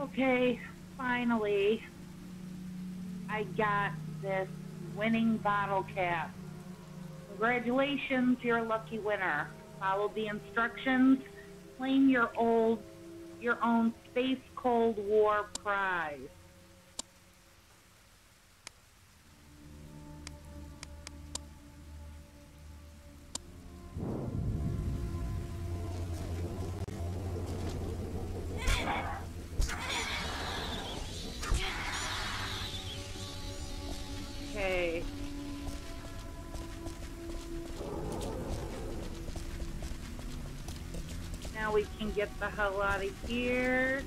Okay, finally, I got this winning bottle cap. Congratulations, you're a lucky winner. Follow the instructions, claim your own Space Cold War prize. Okay. Now we can get the hell out of here.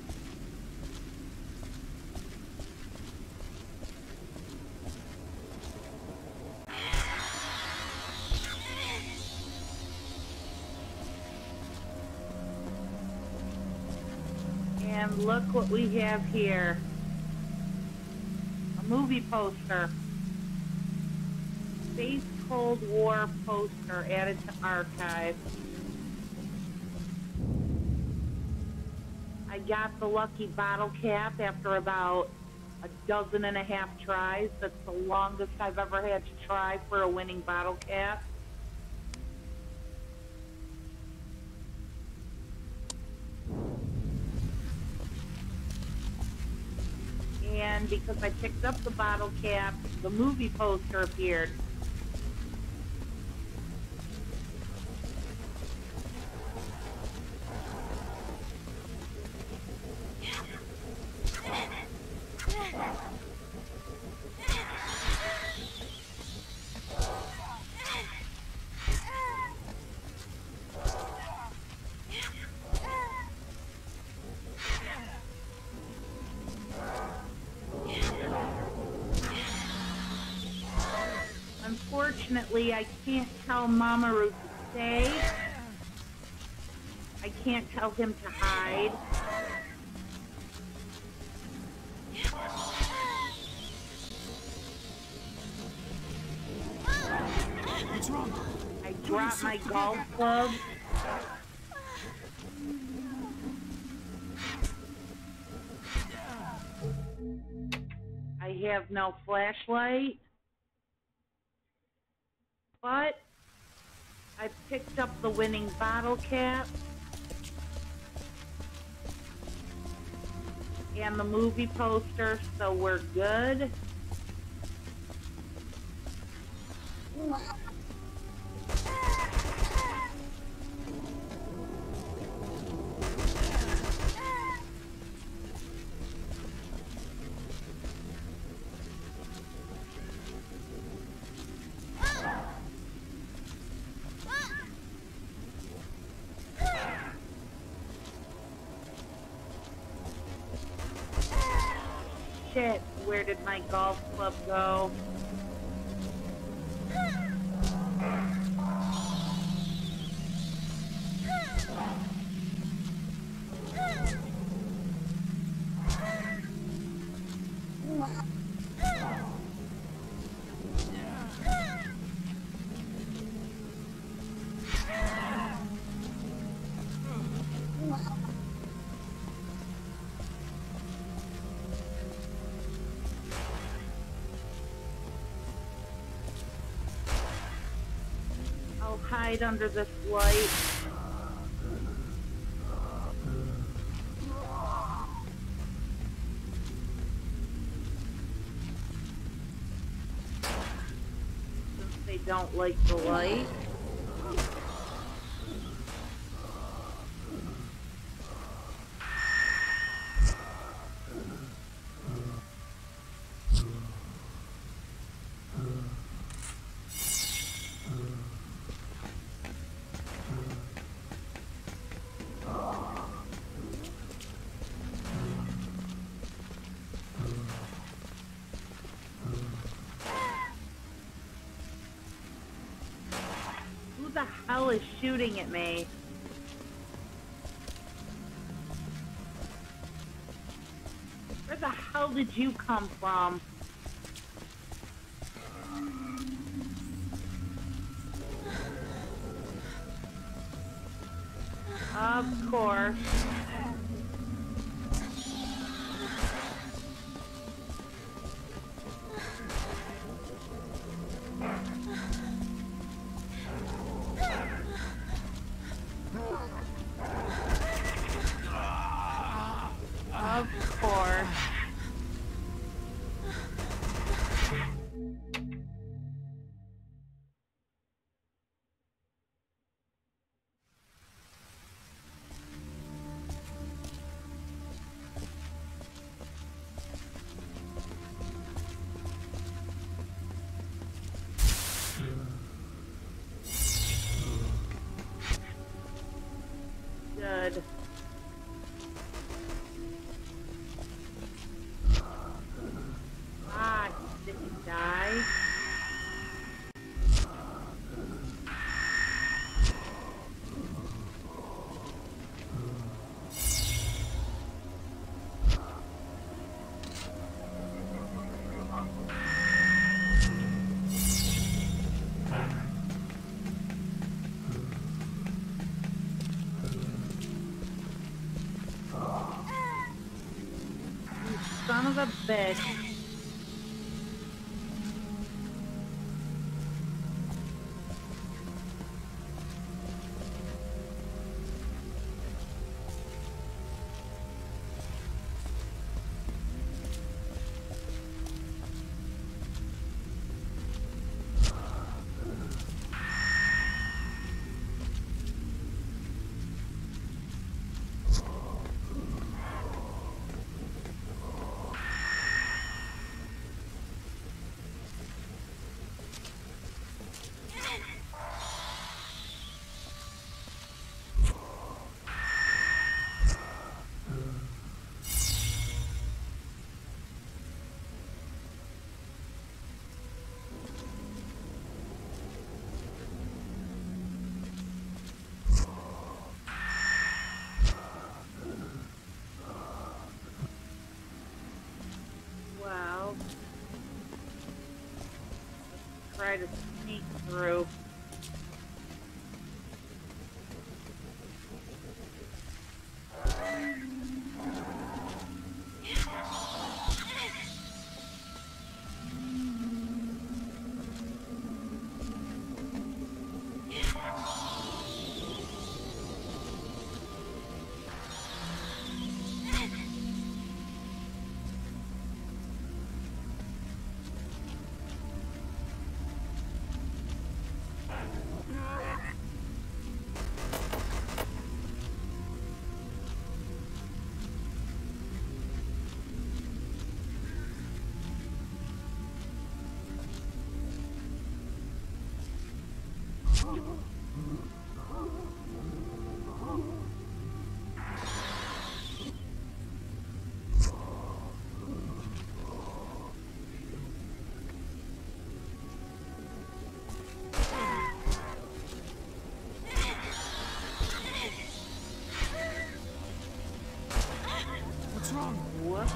And look what we have here. A movie poster. Space Cold War poster added to archive. I got the lucky bottle cap after about 12.5 tries. That's the longest I've ever had to try for a winning bottle cap. And because I picked up the bottle cap, the movie poster appeared. Unfortunately, I can't tell Mamoru to stay. I can't tell him to hide. What's wrong? I dropped my golf club. I have no flashlight. But I picked up the winning bottle cap and the movie poster, so we're good. Shit, where did my golf club go? I'll hide under this light. Since they don't like the light. Who the hell is shooting at me? Where the hell did you come from? Of course. good. Ah, did he die? You son of a bitch. Well, let's try to sneak through. What's wrong? What?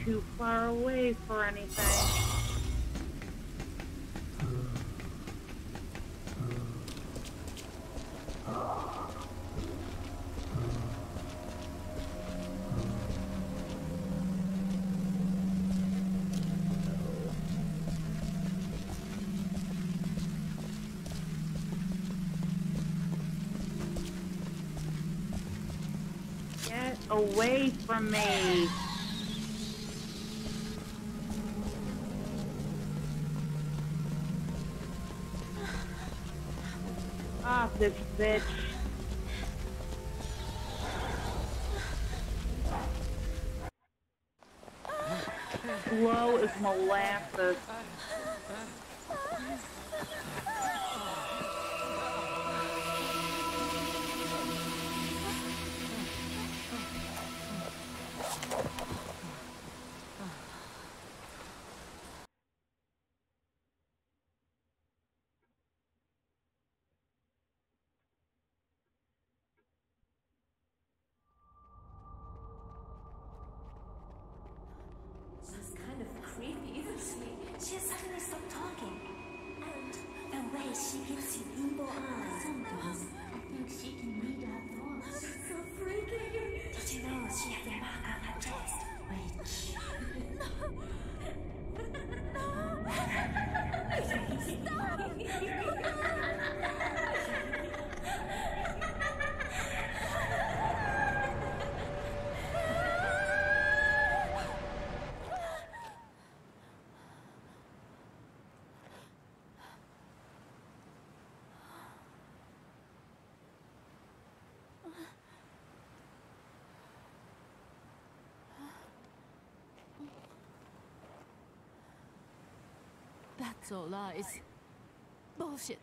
Too far away for anything. Get away from me. Ah, this bitch. Slow as molasses. That's kind of creepy. She has That's all lies. Bullshit.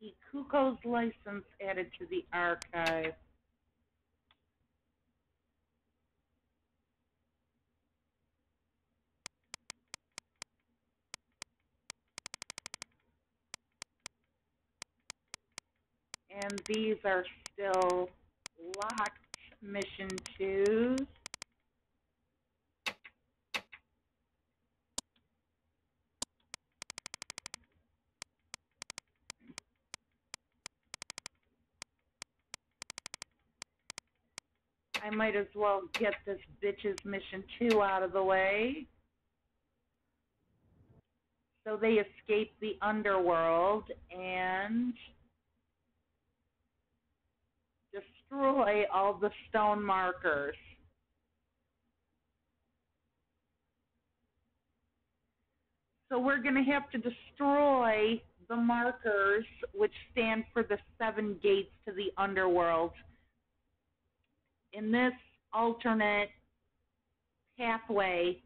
Ikuko's license added to the archive. And these are still locked mission 2s. I might as well get this bitch's mission 2 out of the way. So they escape the underworld and destroy all the stone markers. So we're going to have to destroy the markers, which stand for the 7 gates to the underworld. In this alternate pathway,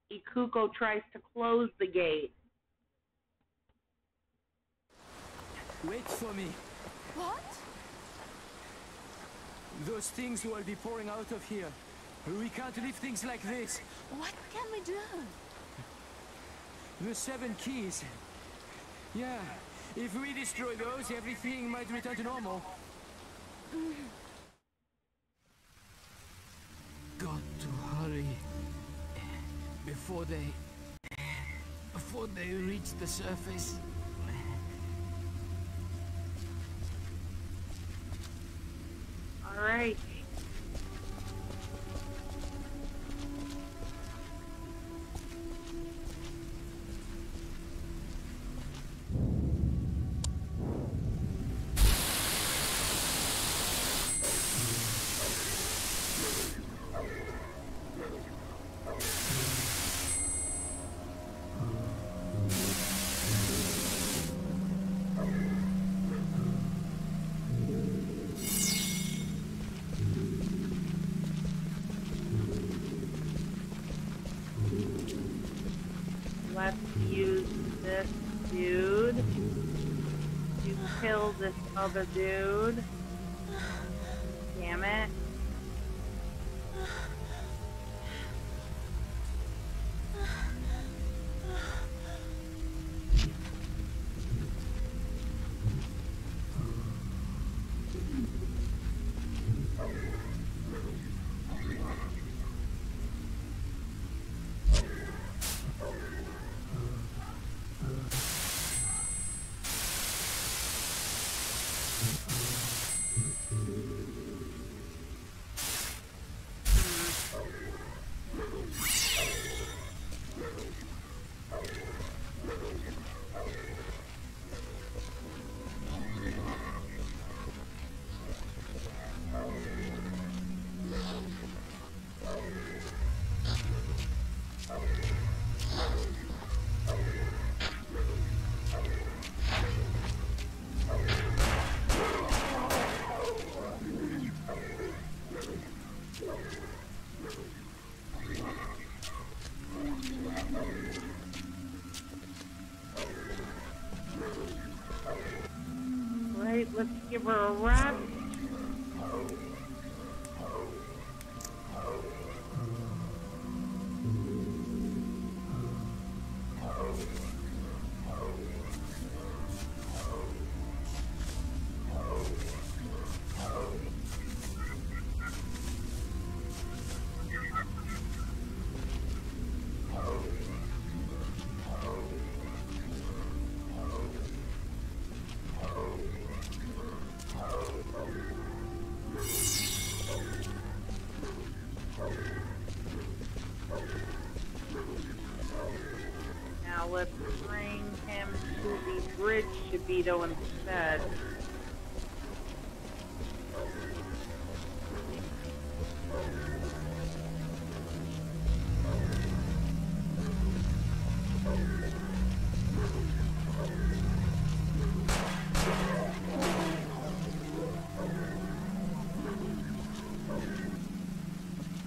Ikuko tries to close the gate. Wait for me. What? Those things will be pouring out of here. We can't leave things like this. What can we do? The 7 keys. Yeah, if we destroy those, everything might return to normal. Got to hurry. Before they reach the surface. All right. Let's use this dude to kill this other dude. Damn it. Right, let's give her a rest. Now let's bring him to the bridge Shibito instead.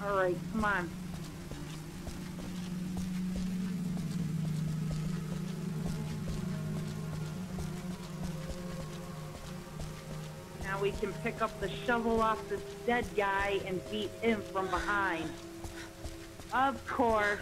All right, come on. Now we can pick up the shovel off this dead guy and beat him from behind. Of course.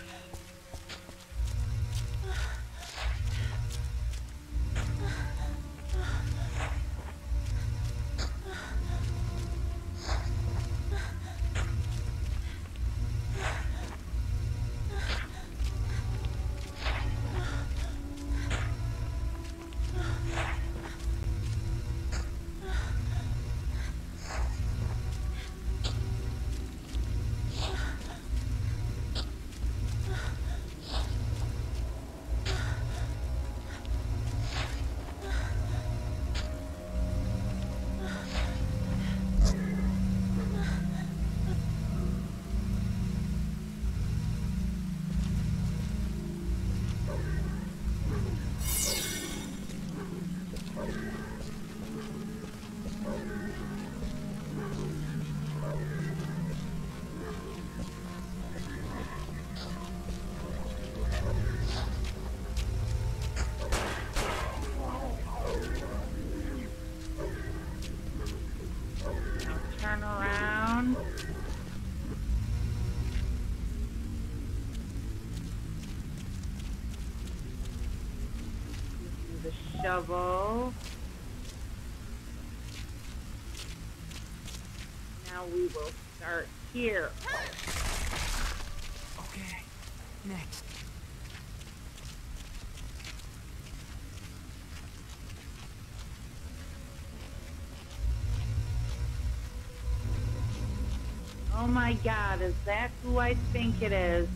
Turn around. The shovel. Now we will start here. Okay, next. Oh my God, is that who I think it is?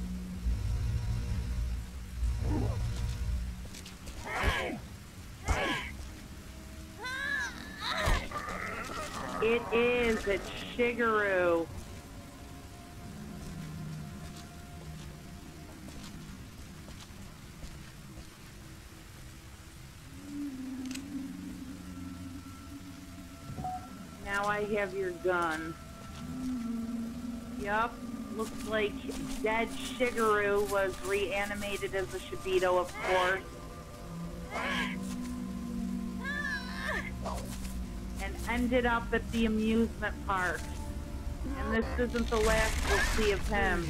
It is, it's Shigeru. Now I have your gun. Yup, looks like dead Shigeru was reanimated as a Shibito, of course. And ended up at the amusement park. And this isn't the last we'll see of him.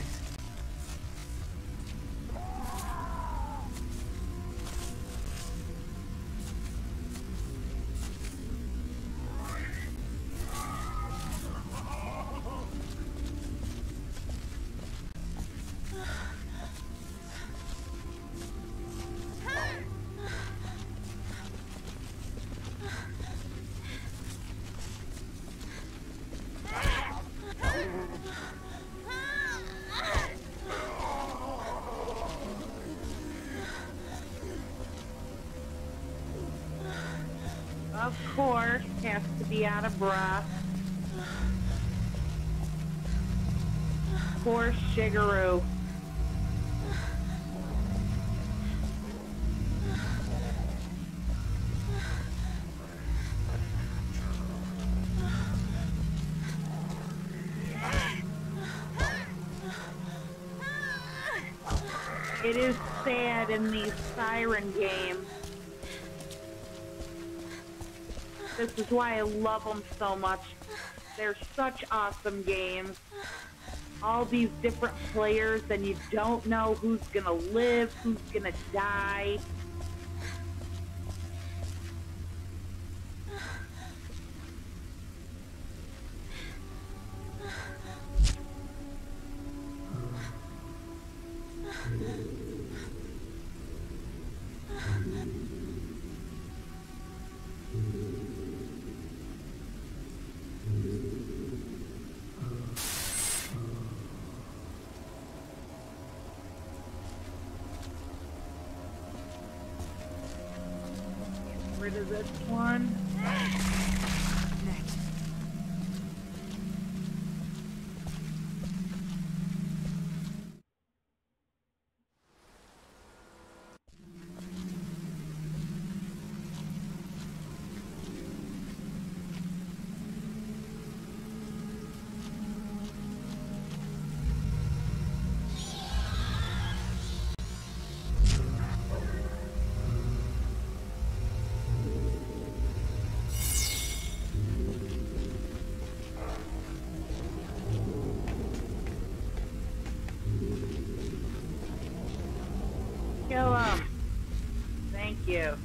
Of course, has to be out of breath. Poor Shigeru. It is sad in these Siren games. This is why I love them so much. They're such awesome games. All these different players, and you don't know who's gonna live, who's gonna die. Rid of this one. Next. Kill him. Thank you.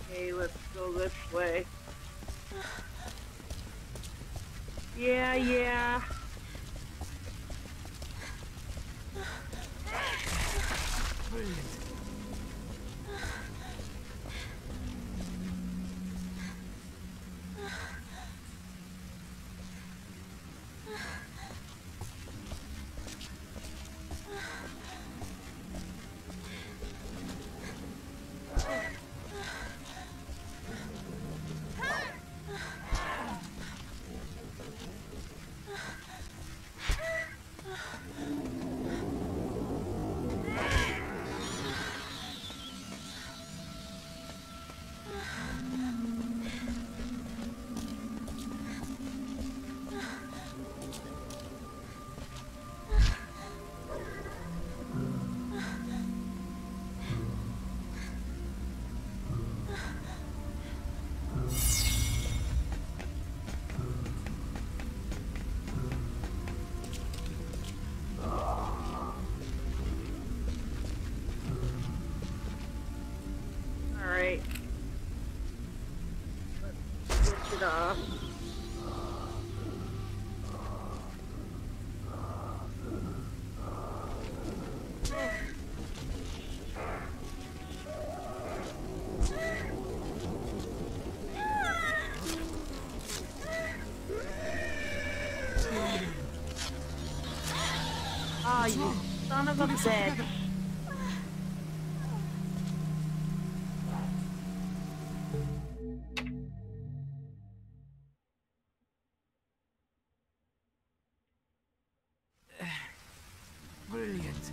Okay, let's go this way. Yeah. Brilliant. Alright. Let's switch it off. Oh, you son of a bitch. Brilliant.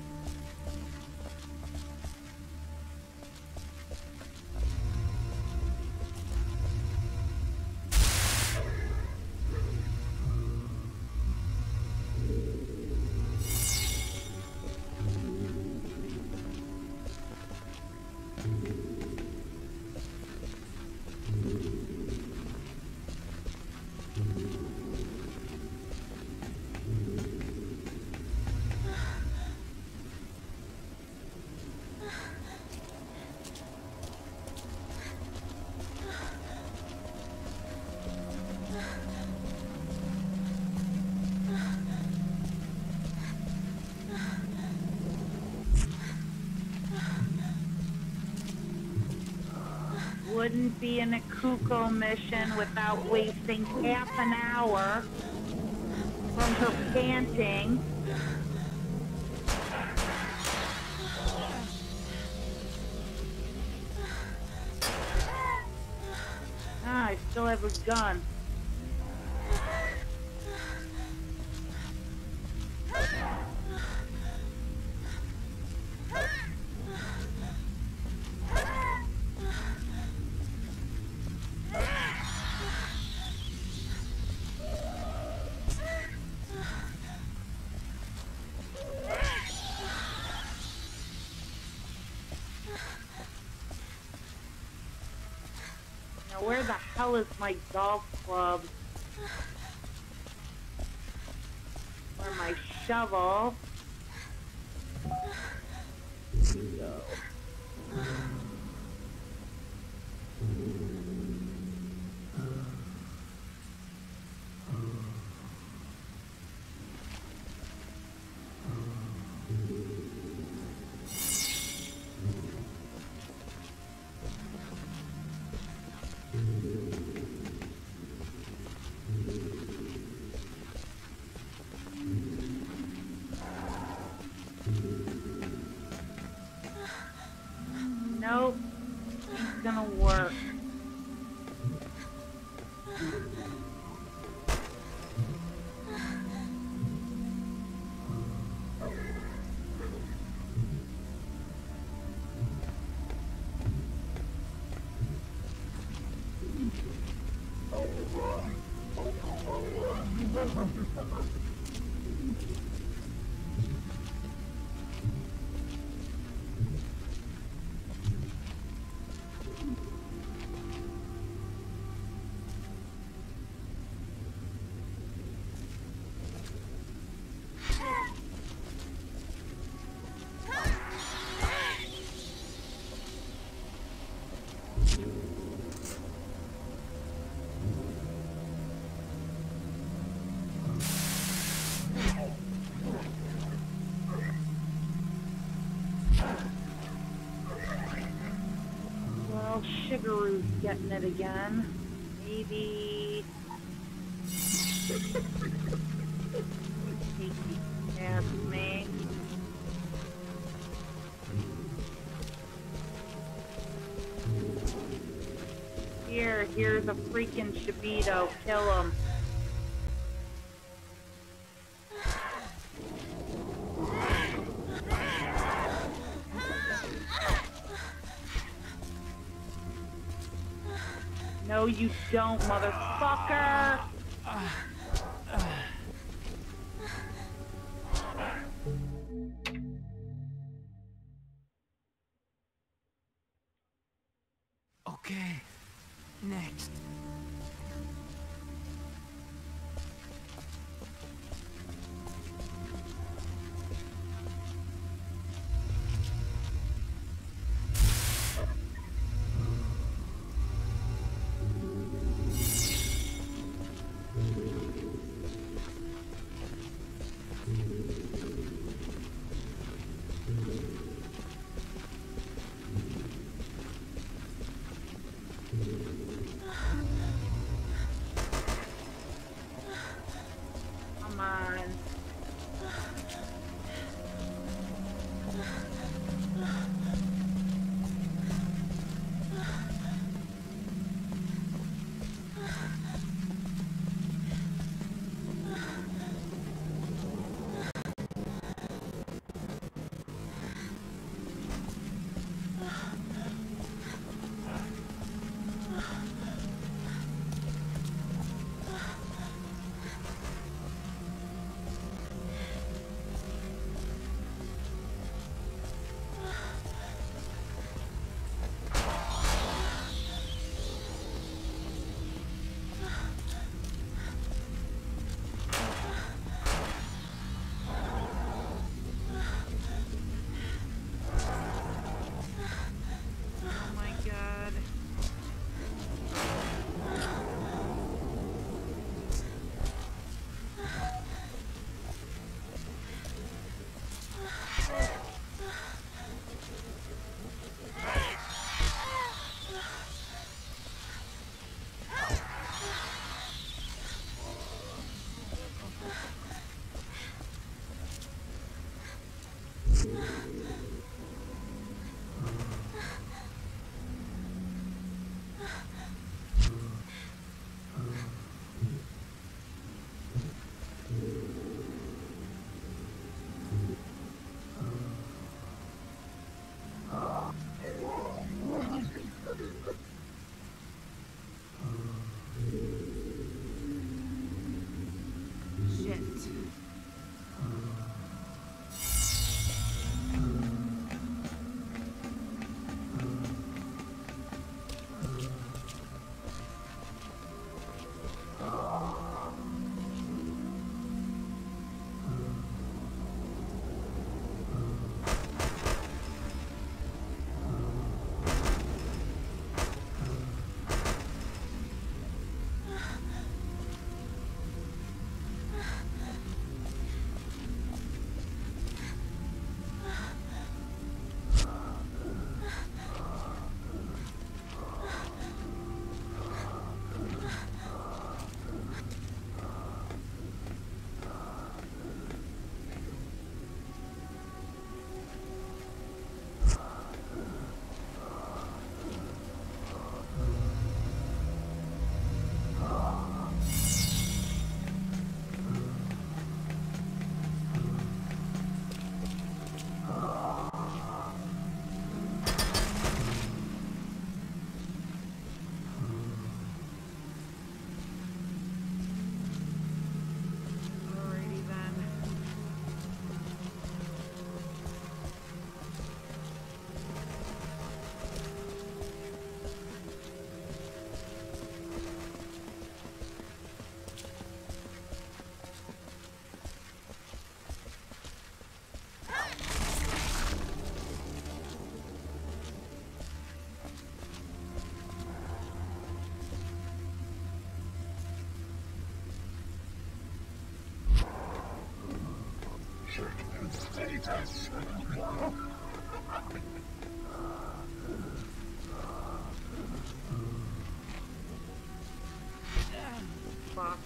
Wouldn't be in a Kuko mission without wasting half an hour from her panting. Ah, I still have a gun. Now where the hell is my golf club? Or my shovel? No. Nope, ain't gonna work. Well, Shigaroo's getting it again. Maybe... take these past me. Here's a freaking Shibito. Kill him. No, you don't, motherfucker! Okay, next. Fuck.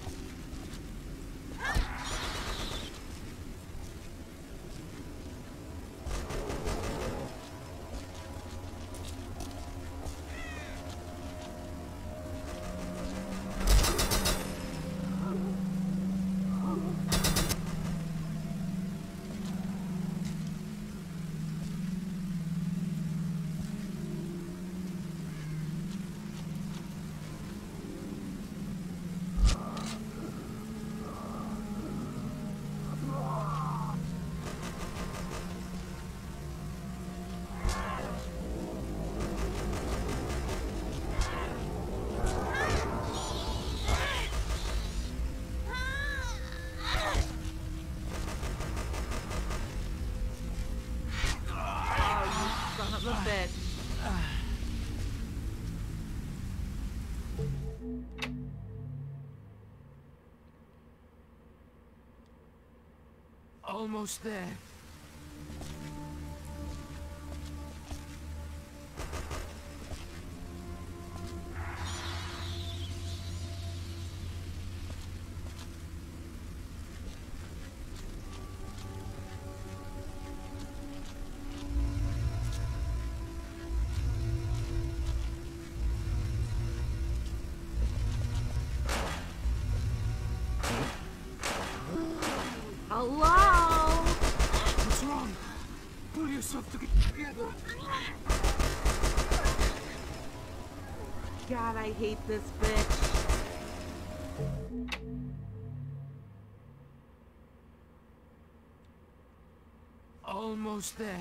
Son of a bitch. Almost there. Hello? What's wrong? Pull yourself together. God, I hate this bitch. Almost there.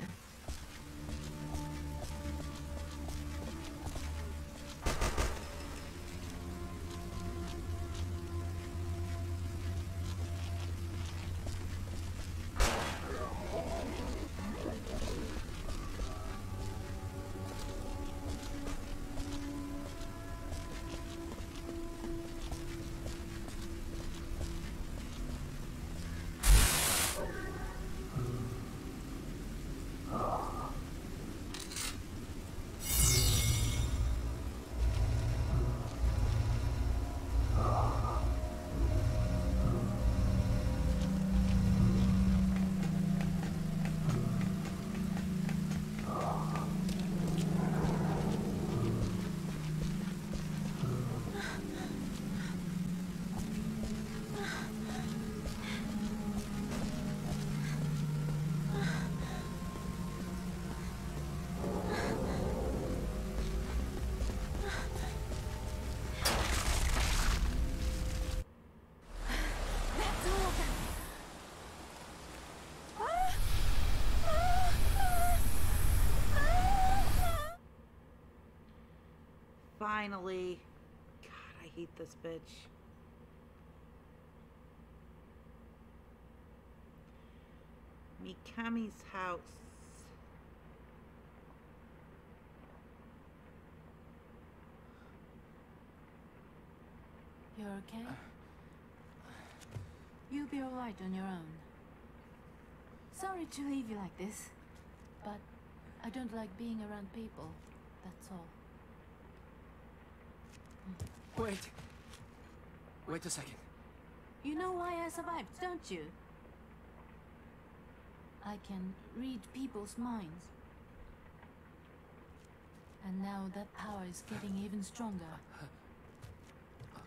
Finally. God, I hate this bitch. Mikami's house. You're okay? You'll be alright on your own. Sorry to leave you like this, but I don't like being around people, that's all. Wait. Wait a second. You know why I survived, don't you? I can read people's minds. And now that power is getting even stronger.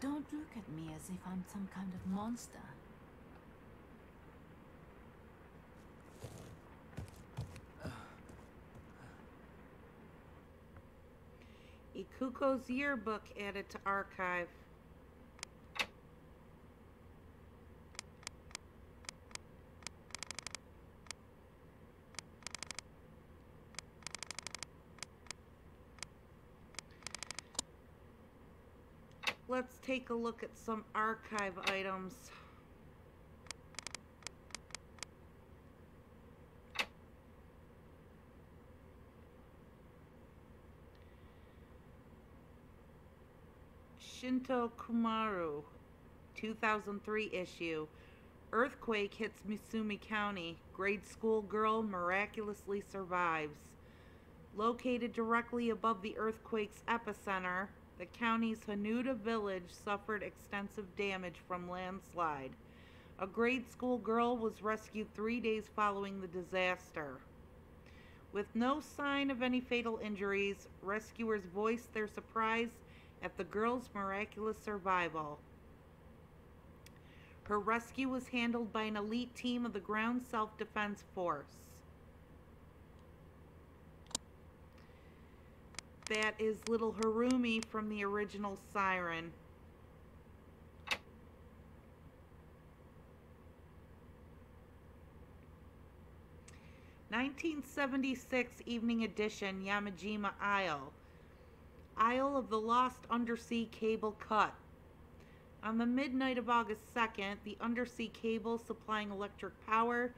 Don't look at me as if I'm some kind of monster. Ikuko's yearbook added to archive. Let's take a look at some archive items. Shinto Kumaru, 2003 issue. Earthquake hits Missoumi County. Grade school girl miraculously survives. Located directly above the earthquake's epicenter, the county's Hanuta village suffered extensive damage from landslide. A grade school girl was rescued 3 days following the disaster. With no sign of any fatal injuries, rescuers voiced their surprise at the girl's miraculous survival. Her rescue was handled by an elite team of the Ground Self-Defense Force. That is little Harumi from the original Siren. (1976) Evening Edition, Yamajima Isle. Isle of the Lost Undersea Cable Cut. On the midnight of August 2nd, the undersea cable supplying electric power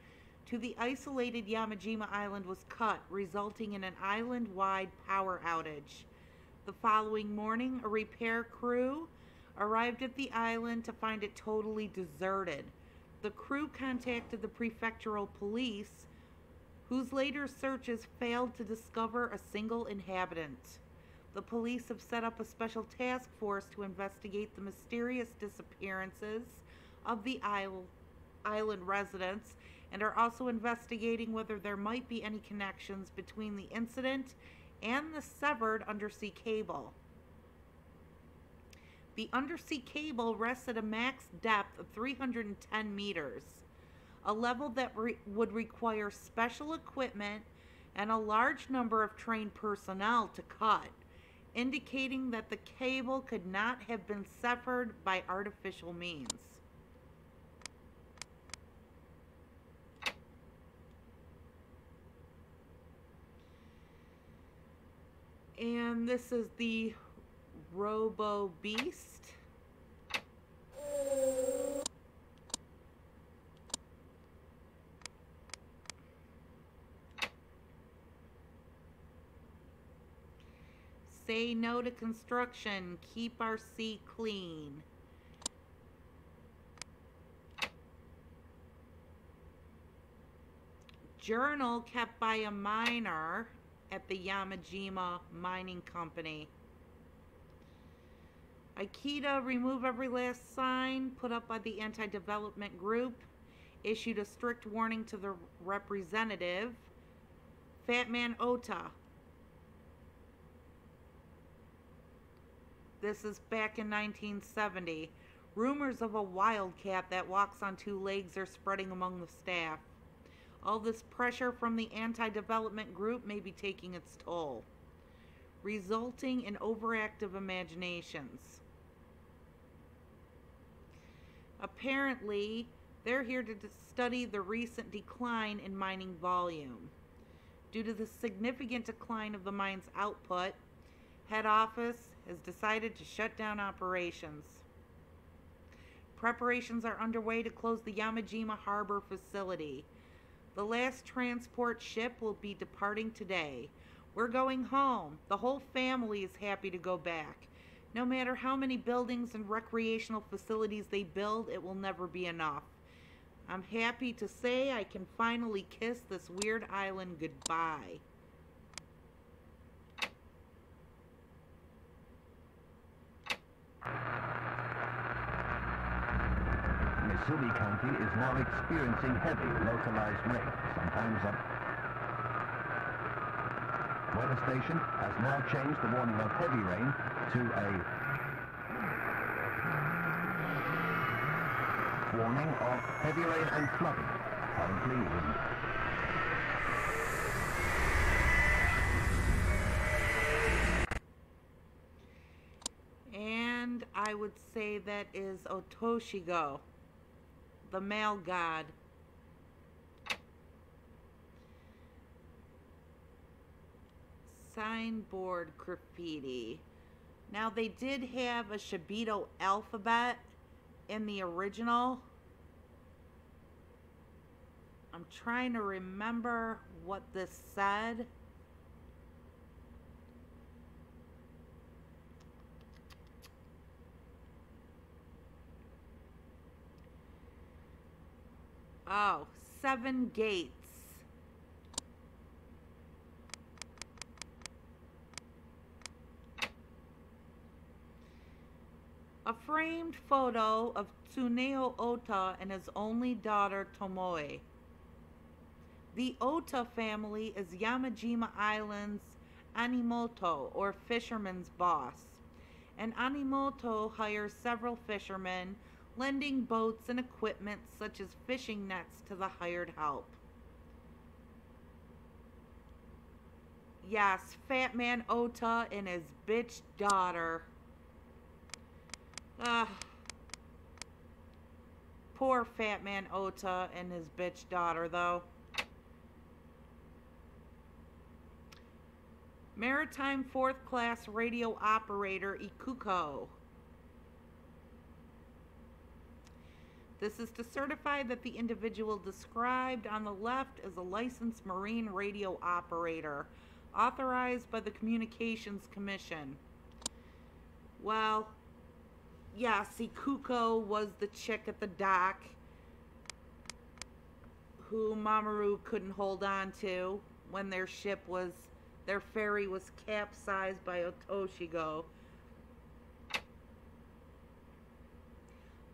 to the isolated Yamajima Island was cut, resulting in an island-wide power outage. The following morning, a repair crew arrived at the island to find it totally deserted. The crew contacted the prefectural police, whose later searches failed to discover a single inhabitant. The police have set up a special task force to investigate the mysterious disappearances of the island residents and are also investigating whether there might be any connections between the incident and the severed undersea cable. The undersea cable rests at a max depth of 310 meters, a level that would require special equipment and a large number of trained personnel to cut, indicating that the cable could not have been severed by artificial means. And this is the Robo Beast. Say no to construction. Keep our sea clean. Journal kept by a miner at the Yamajima Mining Company. Aikida, remove every last sign put up by the anti-development group. Issued a strict warning to the representative. Fat Man Ota. This is back in 1970. Rumors of a wildcat that walks on two legs are spreading among the staff. All this pressure from the anti-development group may be taking its toll, resulting in overactive imaginations. Apparently, they're here to study the recent decline in mining volume. Due to the significant decline of the mine's output, head office has decided to shut down operations. Preparations are underway to close the Yamajima Harbor facility. The last transport ship will be departing today. We're going home. The whole family is happy to go back. No matter how many buildings and recreational facilities they build, it will never be enough. I'm happy to say I can finally kiss this weird island goodbye. Missouri County is now experiencing heavy localized rain, sometimes up. Weather station has now changed the warning of heavy rain to a warning of heavy rain and flooding. Currently in. And I would say that is Otoshigo, the male god. Signboard graffiti. Now they did have a Shibito alphabet in the original. I'm trying to remember what this said. Oh, 7 gates. A framed photo of Tsuneo Ota and his only daughter Tomoe. The Ota family is Yamajima Island's Animoto, or fisherman's boss. And Animoto hires several fishermen, lending boats and equipment such as fishing nets to the hired help. Yes, Fat Man Ota and his bitch daughter. Poor Fat Man Ota and his bitch daughter, though. Maritime 4th Class Radio Operator Ikuko. This is to certify that the individual described on the left is a licensed Marine radio operator, authorized by the Communications Commission. Well, yes, Ikuko was the chick at the dock who Mamoru couldn't hold on to when their ferry was capsized by Otoshigo.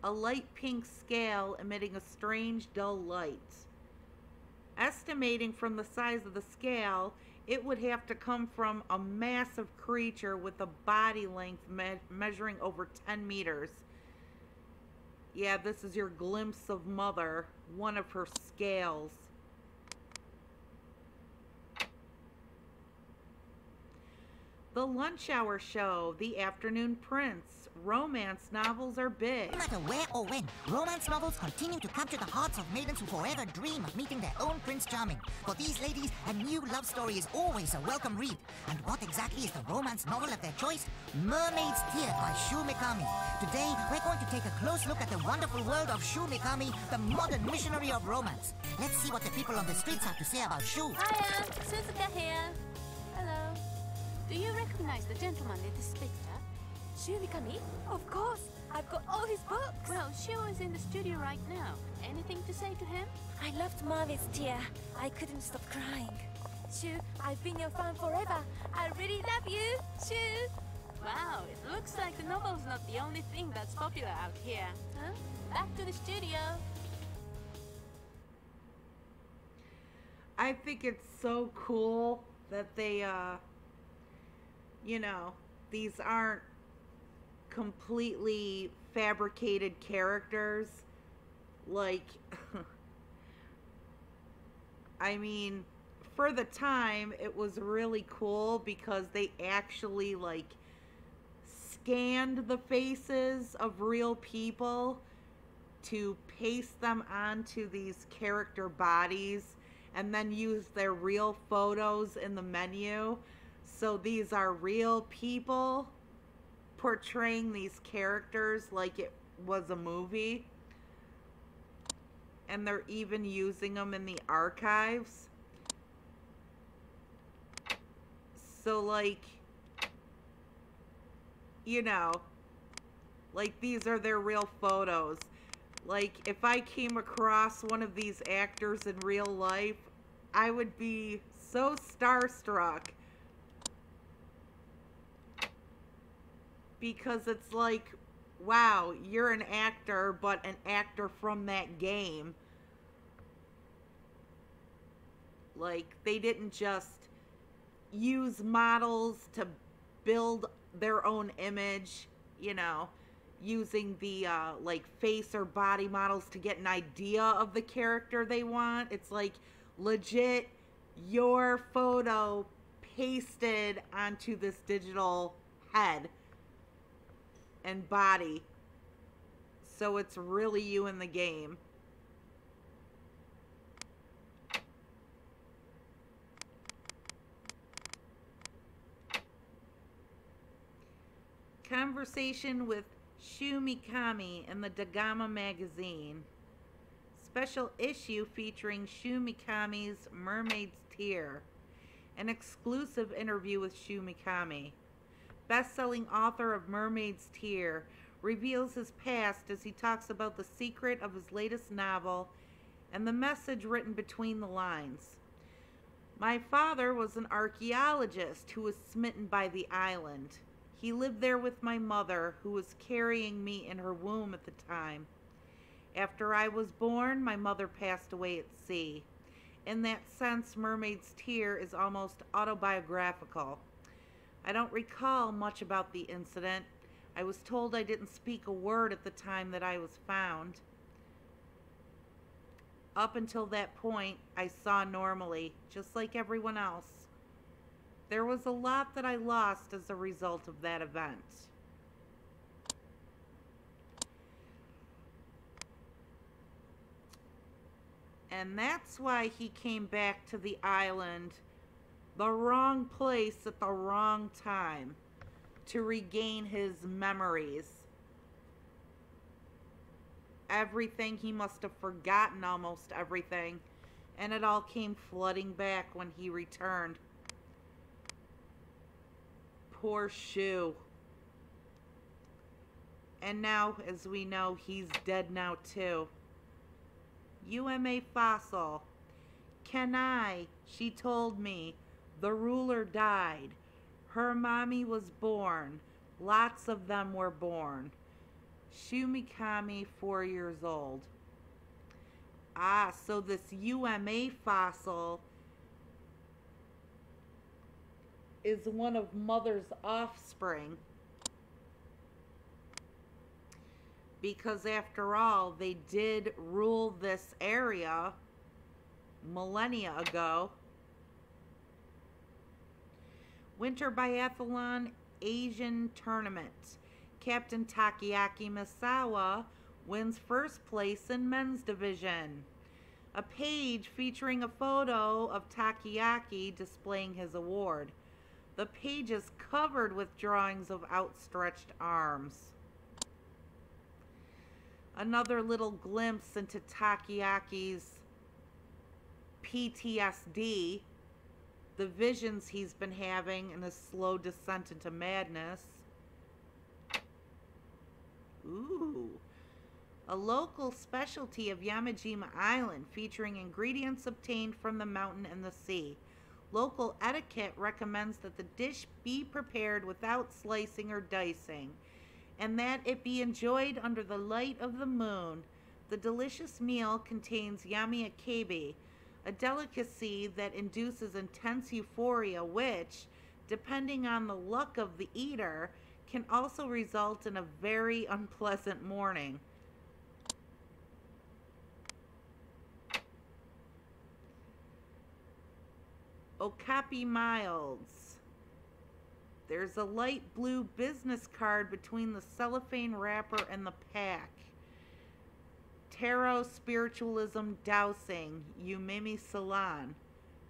A light pink scale emitting a strange dull light. Estimating from the size of the scale, it would have to come from a massive creature with a body length measuring over 10 meters. Yeah, this is your glimpse of Mother, one of her scales. The Lunch Hour Show, The Afternoon Prince. Romance novels are big. No matter where or when, romance novels continue to capture the hearts of maidens who forever dream of meeting their own Prince Charming. For these ladies, a new love story is always a welcome read. And what exactly is the romance novel of their choice? Mermaid's Tear by Shu Mikami. Today, we're going to take a close look at the wonderful world of Shu Mikami, the modern missionary of romance. Let's see what the people on the streets have to say about Shu. Hiya, Suzuka here. Hello. Do you recognize the gentleman in this picture? Shu Mikami? Of course! I've got all his books! Well, Shu is in the studio right now. Anything to say to him? I loved Marvin's Tear. I couldn't stop crying. Shu, I've been your fan forever. I really love you, Shu! Wow, it looks like the novel's not the only thing that's popular out here. Huh? Back to the studio. I think it's so cool that they, these aren't completely fabricated characters. Like, I mean, for the time, it was really cool because they actually, scanned the faces of real people to paste them onto these character bodies and then use their real photos in the menu. So these are real people portraying these characters like it was a movie. And they're even using them in the archives. So these are their real photos. If I came across one of these actors in real life, I would be so starstruck. Because it's wow, you're an actor, but an actor from that game. They didn't just use models to build their own image, using the face or body models to get an idea of the character they want. It's legit your photo pasted onto this digital head and body. So it's really you in the game. Conversation with Shu Mikami in the Dagama magazine. Special issue featuring Shu Mikami's Mermaid's Tear. An exclusive interview with Shu Mikami. Best-selling author of Mermaid's Tear reveals his past as he talks about the secret of his latest novel and the message written between the lines. My father was an archaeologist who was smitten by the island. He lived there with my mother, who was carrying me in her womb at the time. After I was born, my mother passed away at sea. In that sense, Mermaid's Tear is almost autobiographical. I don't recall much about the incident. I was told I didn't speak a word at the time that I was found. Up until that point, I saw normally, just like everyone else. There was a lot that I lost as a result of that event. And that's why he came back to the island, the wrong place at the wrong time, to regain his memories. Everything, he must have forgotten almost everything, and it all came flooding back when he returned. Poor Shu. And now, as we know, he's dead now too. UMA fossil. Kenai, she told me, the ruler died. Her mommy was born. Lots of them were born. Shumikami, 4 years old. Ah, so this UMA fossil is one of Mother's offspring. Because after all, they did rule this area millennia ago. Winter Biathlon Asian Tournament. Captain Takeaki Misawa wins first place in men's division. A page featuring a photo of Takeaki displaying his award. The page is covered with drawings of outstretched arms. Another little glimpse into Takeaki's PTSD, the visions he's been having, and his slow descent into madness. Ooh. A local specialty of Yamajima Island featuring ingredients obtained from the mountain and the sea. Local etiquette recommends that the dish be prepared without slicing or dicing, and that it be enjoyed under the light of the moon. The delicious meal contains yamiakebi, a delicacy that induces intense euphoria which, depending on the luck of the eater, can also result in a very unpleasant morning. Okapi Milds. There's a light blue business card between the cellophane wrapper and the pack. Tarot Spiritualism Dowsing, Umimi Salon,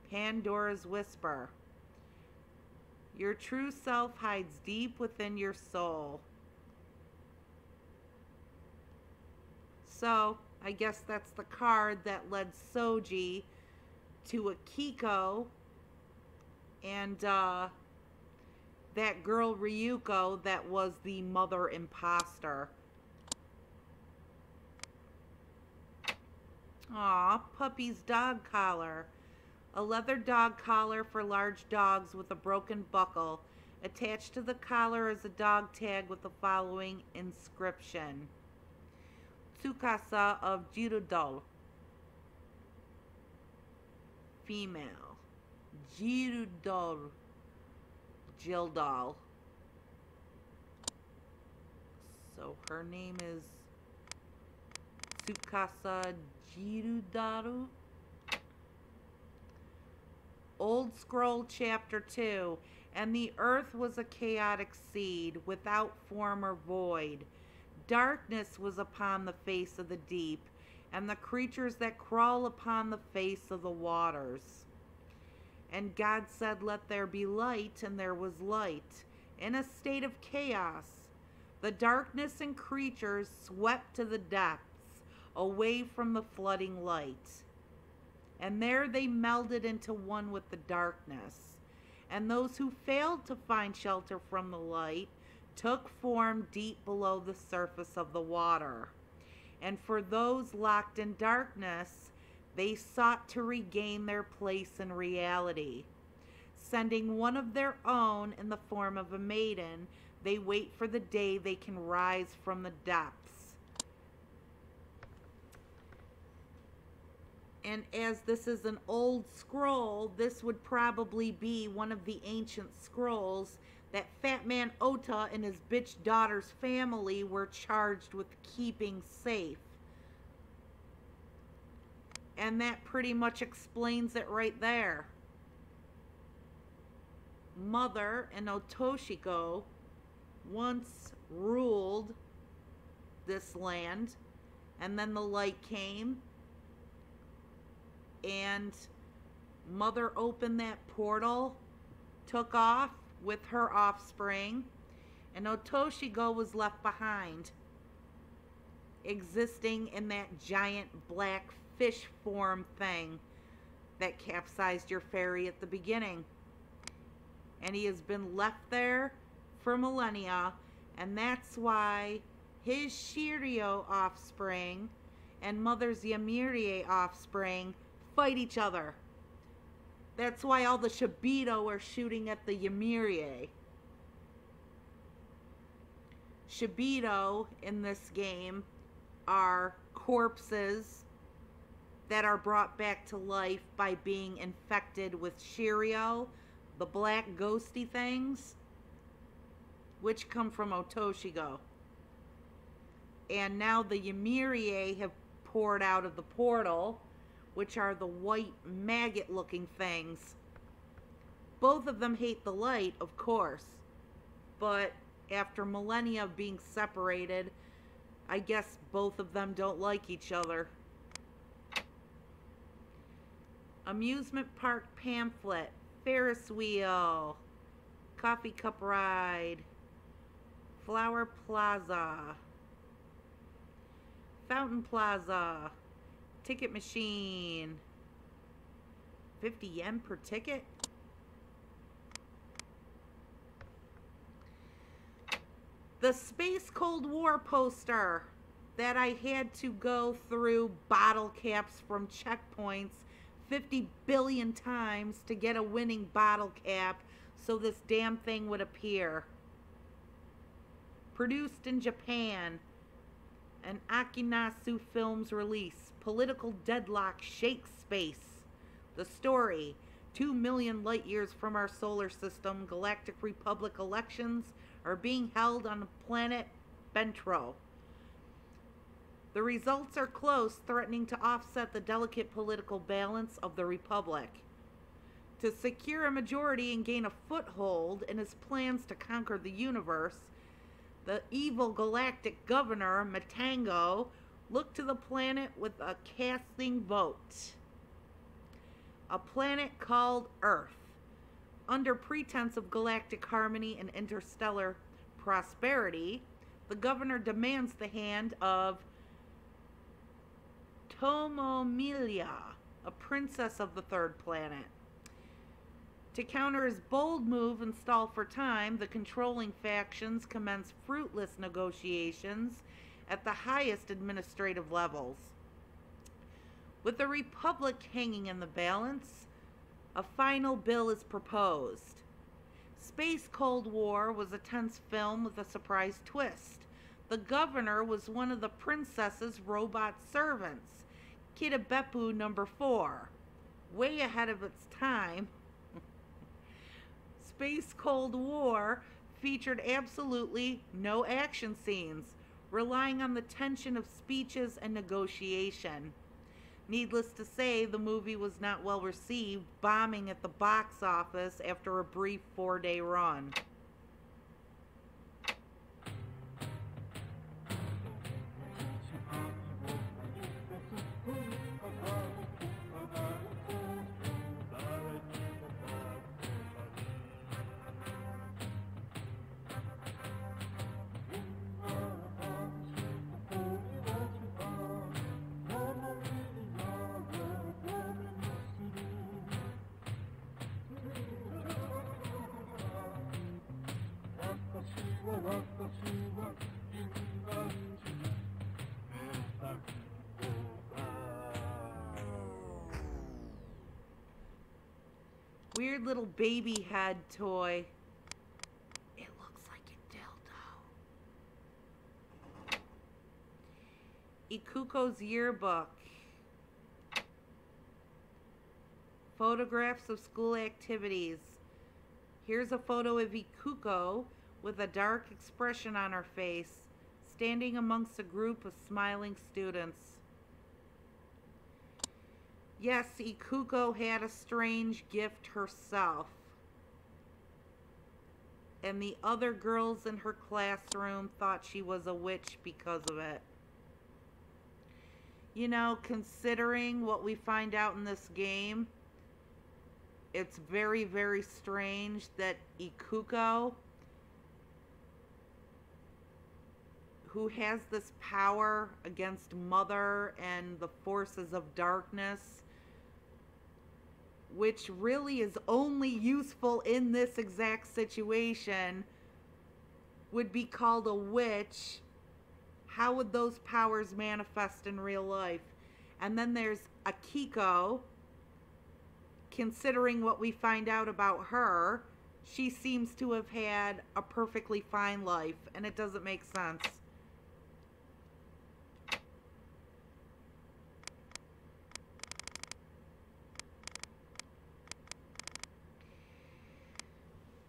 Pandora's Whisper. Your true self hides deep within your soul. So, I guess that's the card that led Soji to Akiko and that girl Ryuko that was the mother imposter. Aw, Puppy's dog collar. A leather dog collar for large dogs with a broken buckle. Attached to the collar is a dog tag with the following inscription. Tsukasa of Jirudol. Female. Jirudol. Jildal. So her name is Tsukasa Jirudaru. Old Scroll Chapter 2. And the earth was a chaotic seed, without form or void. Darkness was upon the face of the deep, and the creatures that crawl upon the face of the waters. And God said, let there be light, and there was light. In a state of chaos, the darkness and creatures swept to the depths, away from the flooding light. And there they melded into one with the darkness. And those who failed to find shelter from the light took form deep below the surface of the water. And for those locked in darkness, They sought to regain their place in reality. Sending one of their own in the form of a maiden, they wait for the day they can rise from the depths. And as this is an old scroll, this would probably be one of the ancient scrolls that Fat Man Ota and his bitch daughter's family were charged with keeping safe. And that pretty much explains it right there. Mother and Otoshiko once ruled this land, and then the light came, and Mother opened that portal, took off with her offspring, and Otoshiko was left behind, existing in that giant black fish form thing that capsized your ferry at the beginning. And he has been left there for millennia, and that's why his Shiryo offspring and Mother's Yamirie offspring fight each other. That's why all the Shibito are shooting at the Yamirie. Shibito in this game are corpses that are brought back to life by being infected with Shiryo, the black ghosty things, which come from Otoshiko. And now the Yamirie have poured out of the portal, which are the white maggot looking things. Both of them hate the light, of course, but after millennia of being separated, I guess both of them don't like each other. Amusement park pamphlet, Ferris wheel, coffee cup ride, Flower Plaza, Fountain Plaza, ticket machine, 50 yen per ticket. The Space Cold War poster that I had to go through bottle caps from checkpoints 50 billion times to get a winning bottle cap so this damn thing would appear. Produced in Japan, an Akinasu Films release. Political deadlock shakes space. The story: 2 million light years from our solar system, Galactic Republic elections are being held on the planet Bentro. The results are close, threatening to offset the delicate political balance of the Republic. To secure a majority and gain a foothold in his plans to conquer the universe, the evil galactic governor, Matango, looked to the planet with a casting vote. A planet called Earth. Under pretense of galactic harmony and interstellar prosperity, the governor demands the hand of Tomomilia, a princess of the third planet. To counter his bold move and stall for time, the controlling factions commence fruitless negotiations at the highest administrative levels. With the Republic hanging in the balance, a final bill is proposed. Space Cold War was a tense film with a surprise twist. The governor was one of the princess's robot servants, Kitabepu number 4. Way ahead of its time, Space Cold War featured absolutely no action scenes, relying on the tension of speeches and negotiation. Needless to say, the movie was not well received, bombing at the box office after a brief 4-day run. weird little baby head toy. It looks like a dildo. Ikuko's yearbook. Photographs of school activities. Here's a photo of Ikuko with a dark expression on her face, standing amongst a group of smiling students. Yes, Ikuko had a strange gift herself. And the other girls in her classroom thought she was a witch because of it. You know, considering what we find out in this game, it's very, very strange that Ikuko, who has this power against Mother and the forces of darkness, which really is only useful in this exact situation, would be called a witch. How would those powers manifest in real life? And then there's Akiko. Considering what we find out about her, she seems to have had a perfectly fine life, and it doesn't make sense.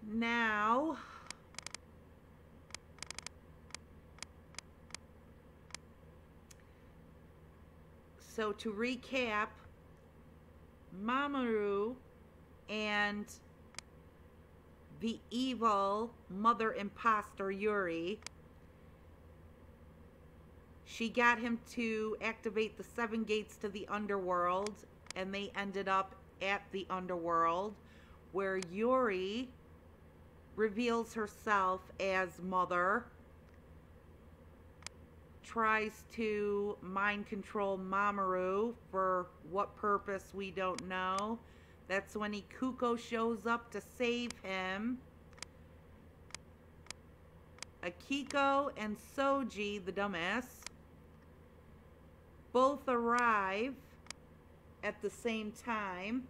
Now, so to recap, Mamoru and the evil mother imposter Yuri, she got him to activate the 7 gates to the underworld, and they ended up at the underworld, where Yuri reveals herself as Mother, tries to mind control Mamoru for what purpose we don't know. That's when Ikuko shows up to save him. Akiko and Soji, the dumbass, both arrive at the same time.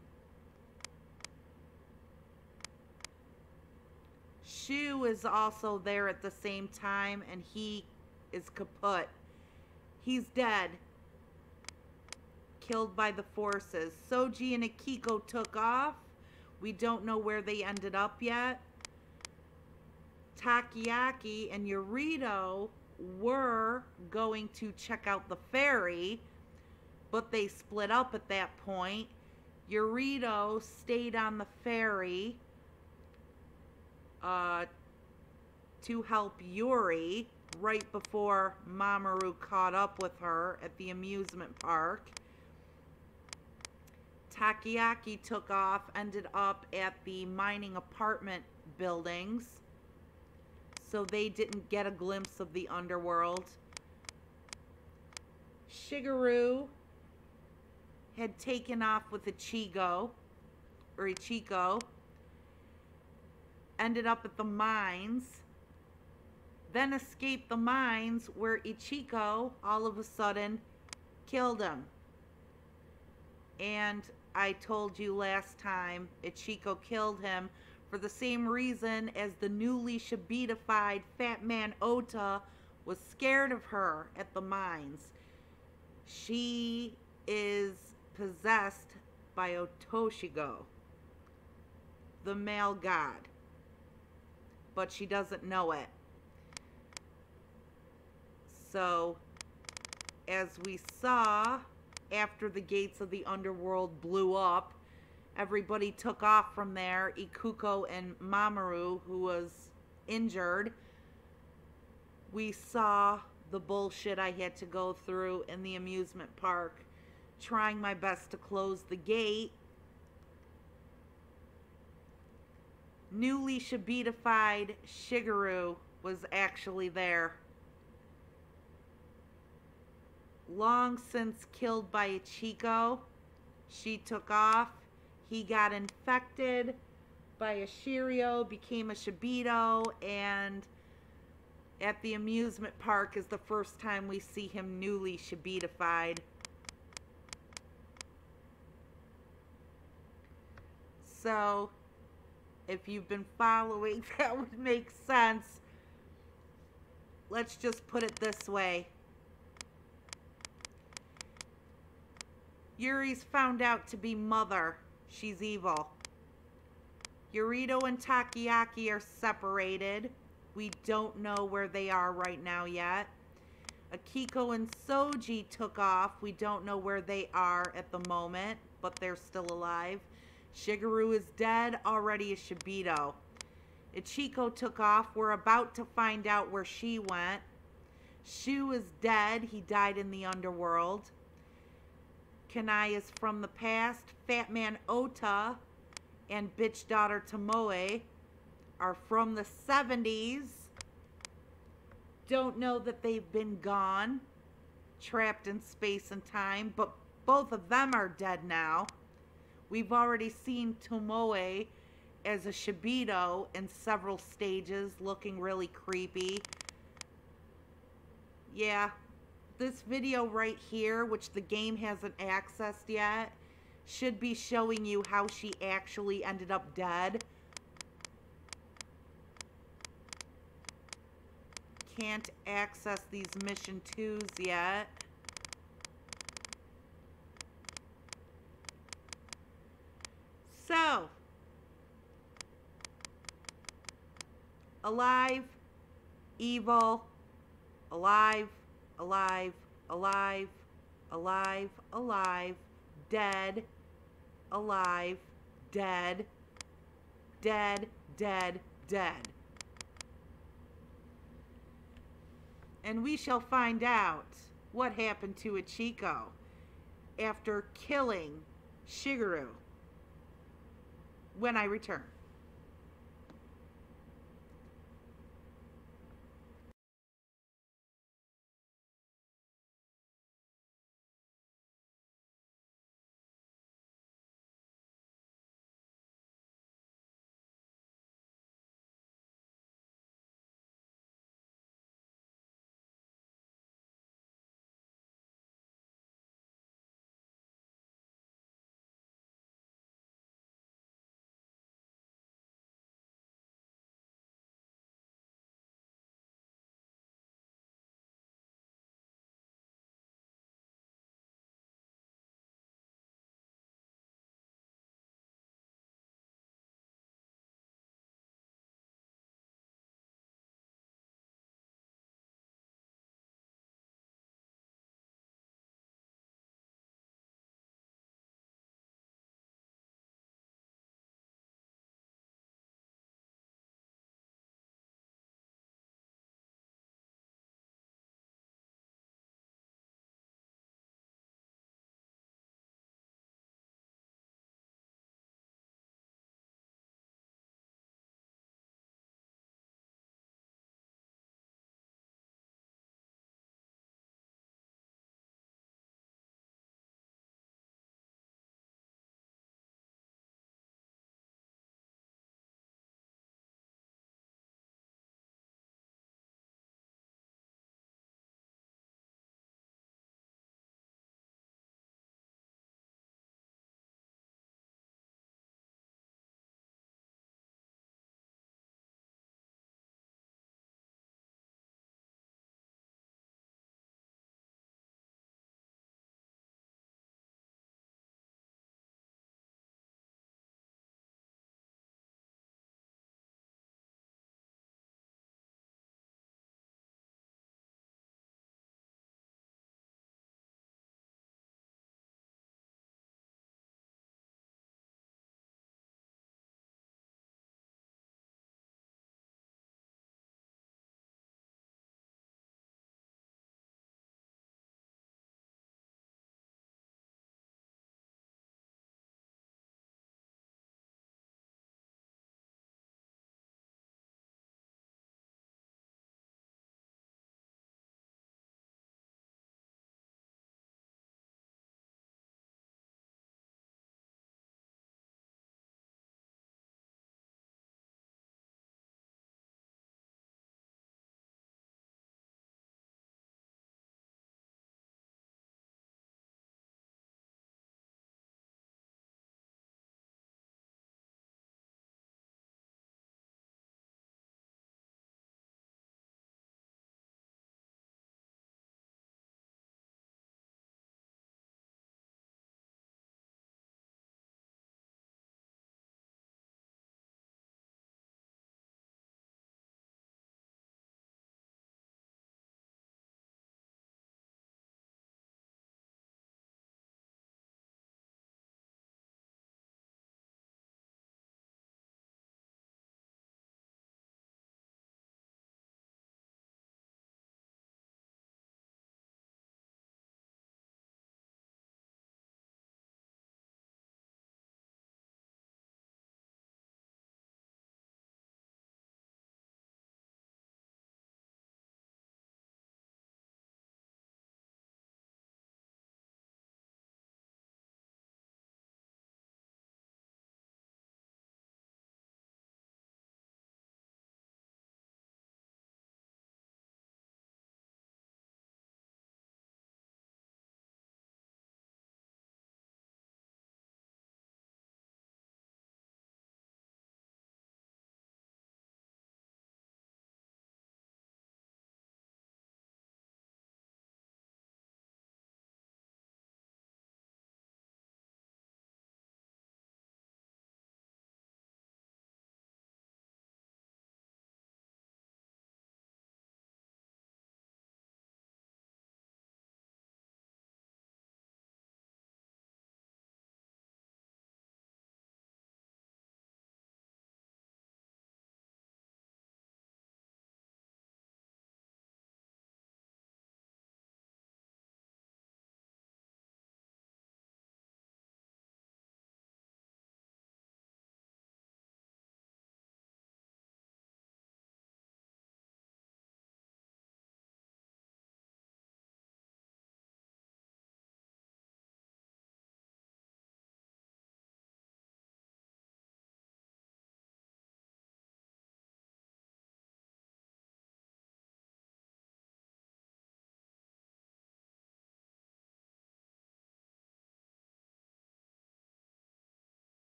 Shu is also there at the same time, and he is kaput. He's dead. Killed by the forces. Soji and Akiko took off. We don't know where they ended up yet. Takoyaki and Yorito were going to check out the ferry, but they split up at that point. Yorito stayed on the ferry to help Yuri right before Mamoru caught up with her at the amusement park. Takoyaki took off, ended up at the mining apartment buildings, so they didn't get a glimpse of the underworld. Shigeru had taken off with Ichigo, ended up at the mines, then escaped the mines, where Ichigo all of a sudden killed him. And I told you last time, Ichigo killed him for the same reason as the newly Shibita-fied Fat Man Ota was scared of her at the mines. She is possessed by Otoshigo, the male god, but she doesn't know it. So, as we saw, after the gates of the underworld blew up, everybody took off from there. Ikuko and Mamoru, who was injured. We saw the bullshit I had to go through in the amusement park, trying my best to close the gate. Newly Shibita-fied Shigeru was actually there. Long since killed by Ichigo, she took off. He got infected by a Shiryo, became a Shibito, and at the amusement park is the first time we see him newly Shibita-fied. So, If you've been following, that would make sense. Let's just put it this way. Yuri's found out to be Mother. She's evil. Yurito and Takoyaki are separated. We don't know where they are right now yet. Akiko and Soji took off. We don't know where they are at the moment, but they're still alive. Shigeru is dead, already a Shibito. Ichiko took off. We're about to find out where she went. Shu is dead. He died in the underworld. Kanai is from the past. Fat Man Ota and bitch daughter Tomoe are from the 70s. Don't know that they've been gone, trapped in space and time, but both of them are dead now. We've already seen Tomoe as a Shibito in several stages, looking really creepy. Yeah, this video right here, which the game hasn't accessed yet, should be showing you how she actually ended up dead. Can't access these mission 2s yet. So, alive, evil, alive, alive, alive, alive, alive, dead, alive, dead, dead, dead, dead. And we shall find out what happened to Ichiko after killing Shigeru when I return.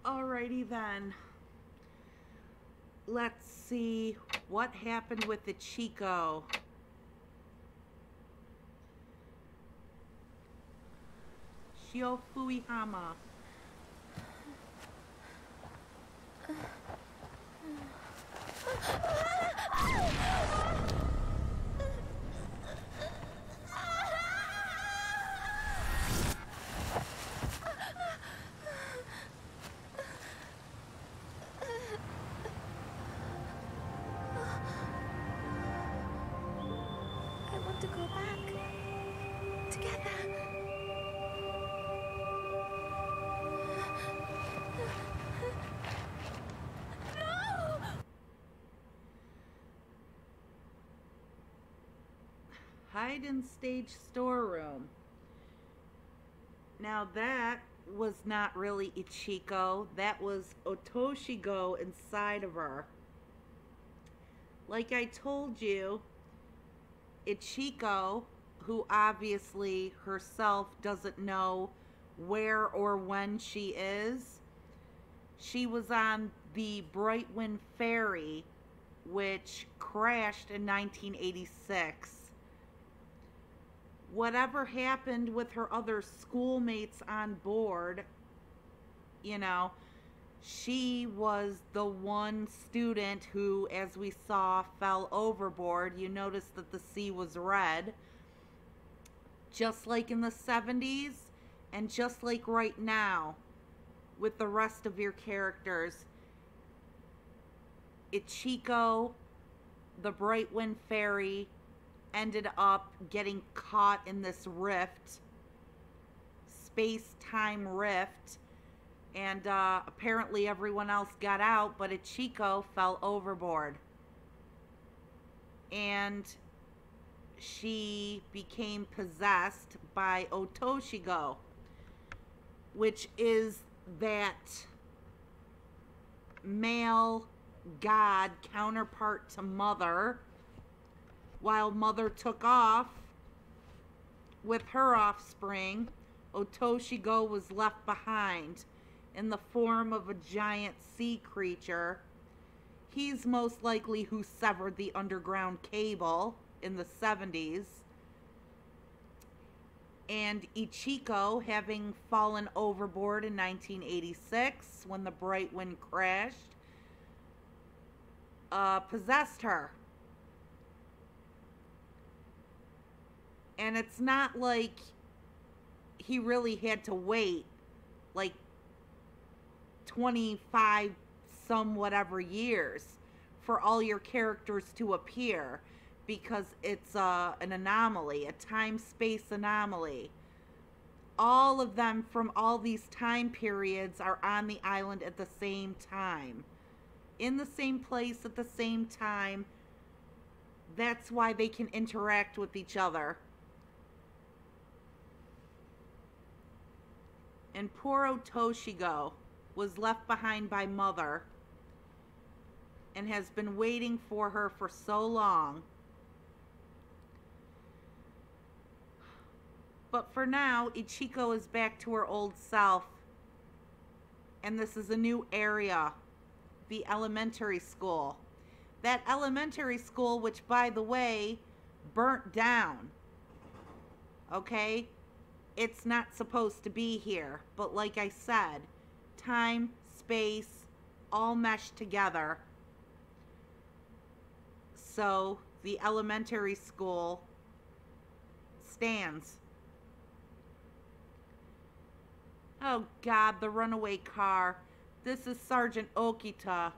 Alrighty then. Let's see what happened with the Chico. Shiofuihama. I want to go back. Together. Hide and stage storeroom. Now that was not really Ichiko. That was Otoshigo inside of her. Like I told you, Ichiko, who obviously herself doesn't know where or when she is, she was on the Brightwind Ferry, which crashed in 1986. Whatever happened with her other schoolmates on board, you know, she was the one student who, as we saw, fell overboard. You notice that the sea was red. Just like in the 70s, and just like right now, with the rest of your characters. Ichiko, the Brightwind Fairy, ended up getting caught in this rift, space-time rift, and apparently everyone else got out, but Ichiko fell overboard. And she became possessed by Otoshigo, which is that male god counterpart to Mother. While Mother took off with her offspring, Otoshigo was left behind in the form of a giant sea creature. He's most likely who severed the underground cable in the 70s. And Ichiko, having fallen overboard in 1986 when the Brightwind crashed, possessed her. And it's not like he really had to wait like 25 some whatever years for all your characters to appear, because it's an anomaly, a time-space anomaly. All of them from all these time periods are on the island at the same time, in the same place at the same time. That's why they can interact with each other. And poor Otoshigo was left behind by Mother and has been waiting for her for so long. But for now, Ichiko is back to her old self. And this is a new area, the elementary school. That elementary school, which, by the way, burnt down. Okay? It's not supposed to be here. But like I said, time, space, all meshed together. So the elementary school stands. Oh God, the runaway car. This is Sergeant Okita.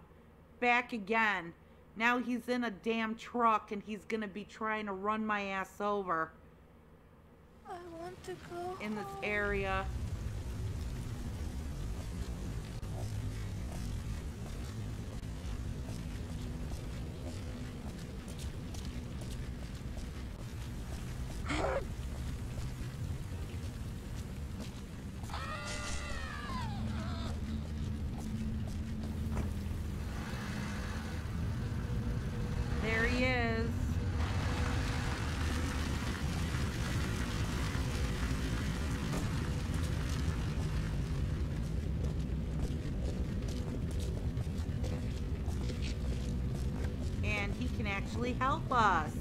Back again. Now he's in a damn truck and he's gonna be trying to run my ass over. I want to go in this area. There he is. actually help us.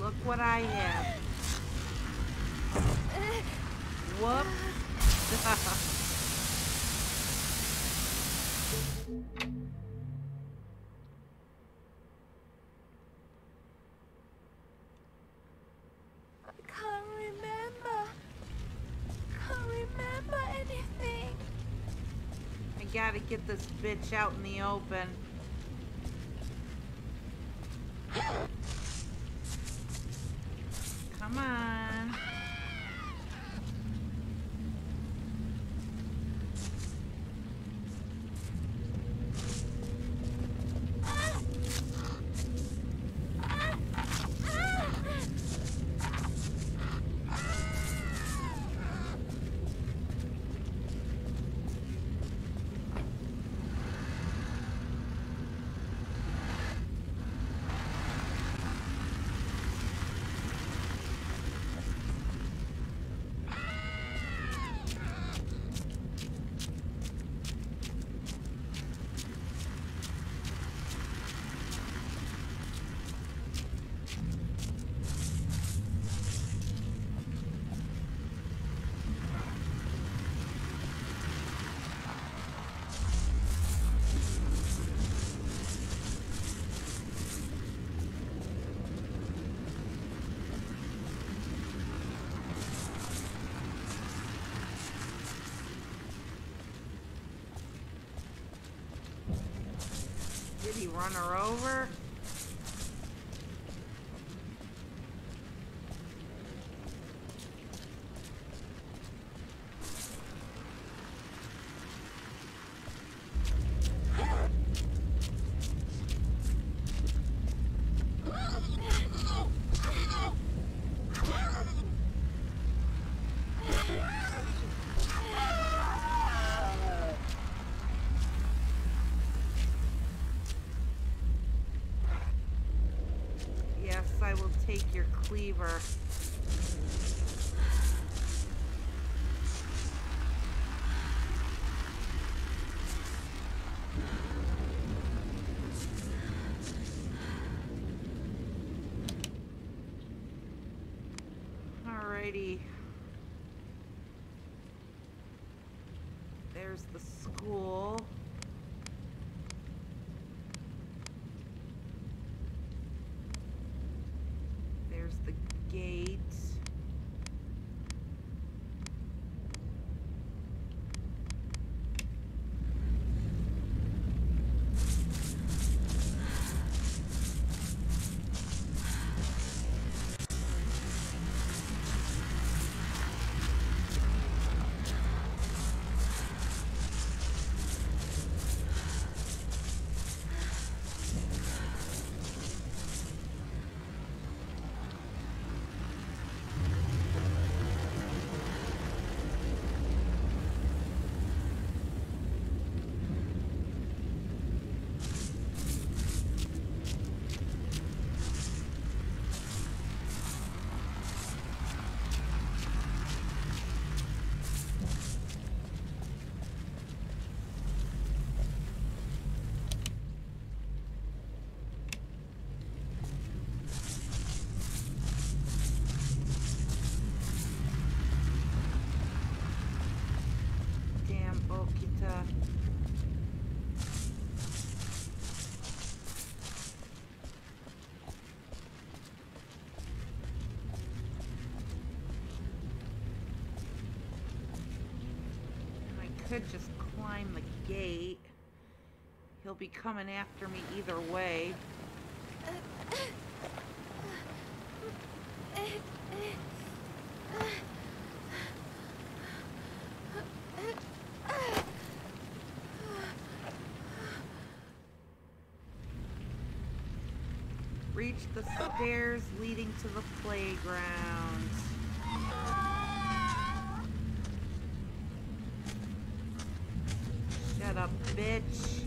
Look what I have. Whoops. Can't remember anything. I gotta get this bitch out in the open. Come on. Did he run her over? Yes, I will take your cleaver. Alrighty. There's the school. There's the gate. Damn Bokita. I could just climb the gate. He'll be coming after me either way. Reach the stairs leading to the playground. Shut up, bitch.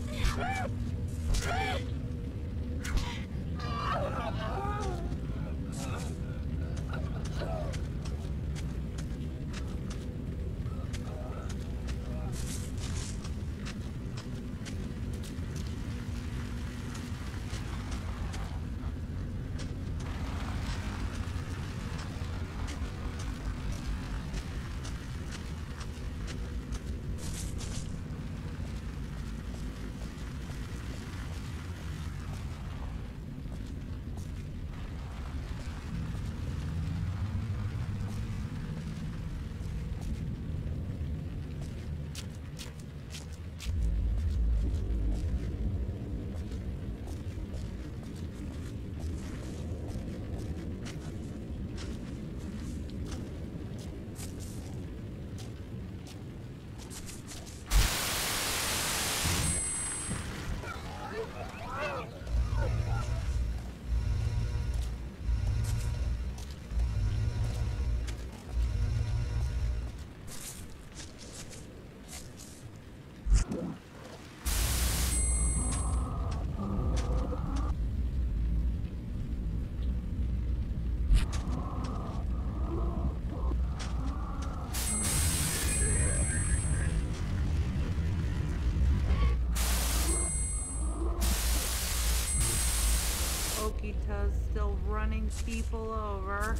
Okita's still running people over.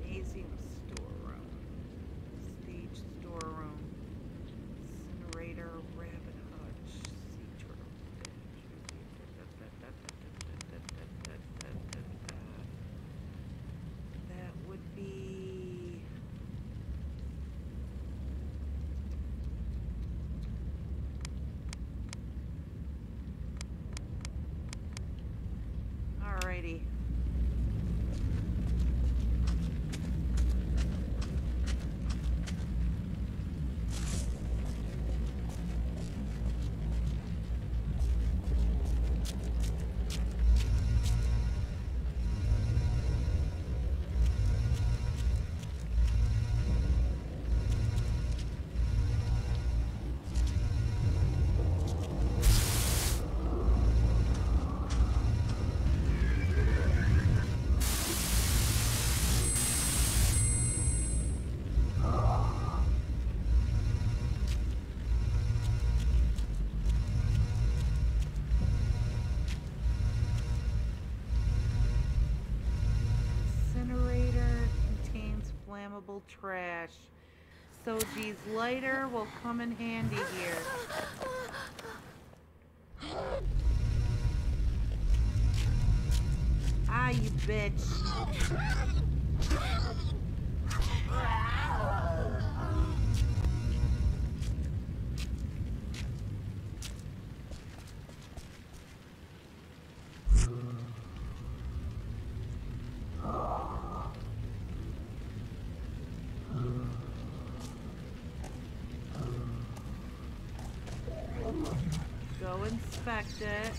Gymnasium storeroom. Stage storeroom. Incinerator, rabbit hutch, sea turtle that would be alrighty. Incinerator contains flammable trash. Soji's lighter will come in handy here. Ah, you bitch. Go inspect it.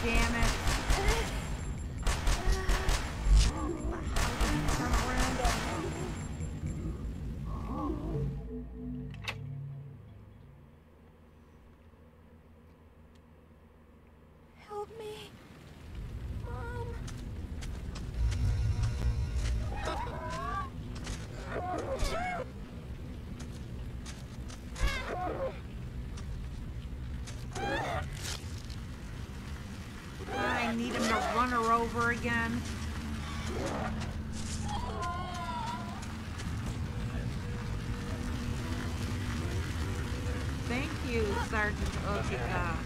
Damn it. Help me. Mom. I need him to run her over again. Thank you, Sergeant Okita.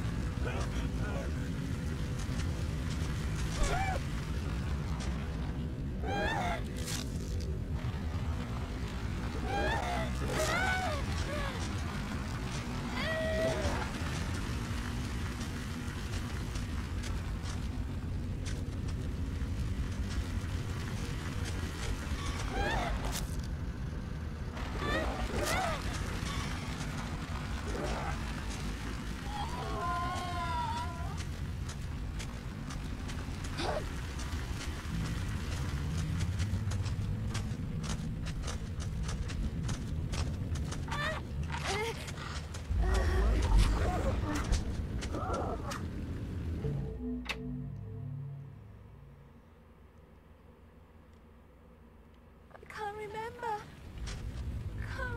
Can't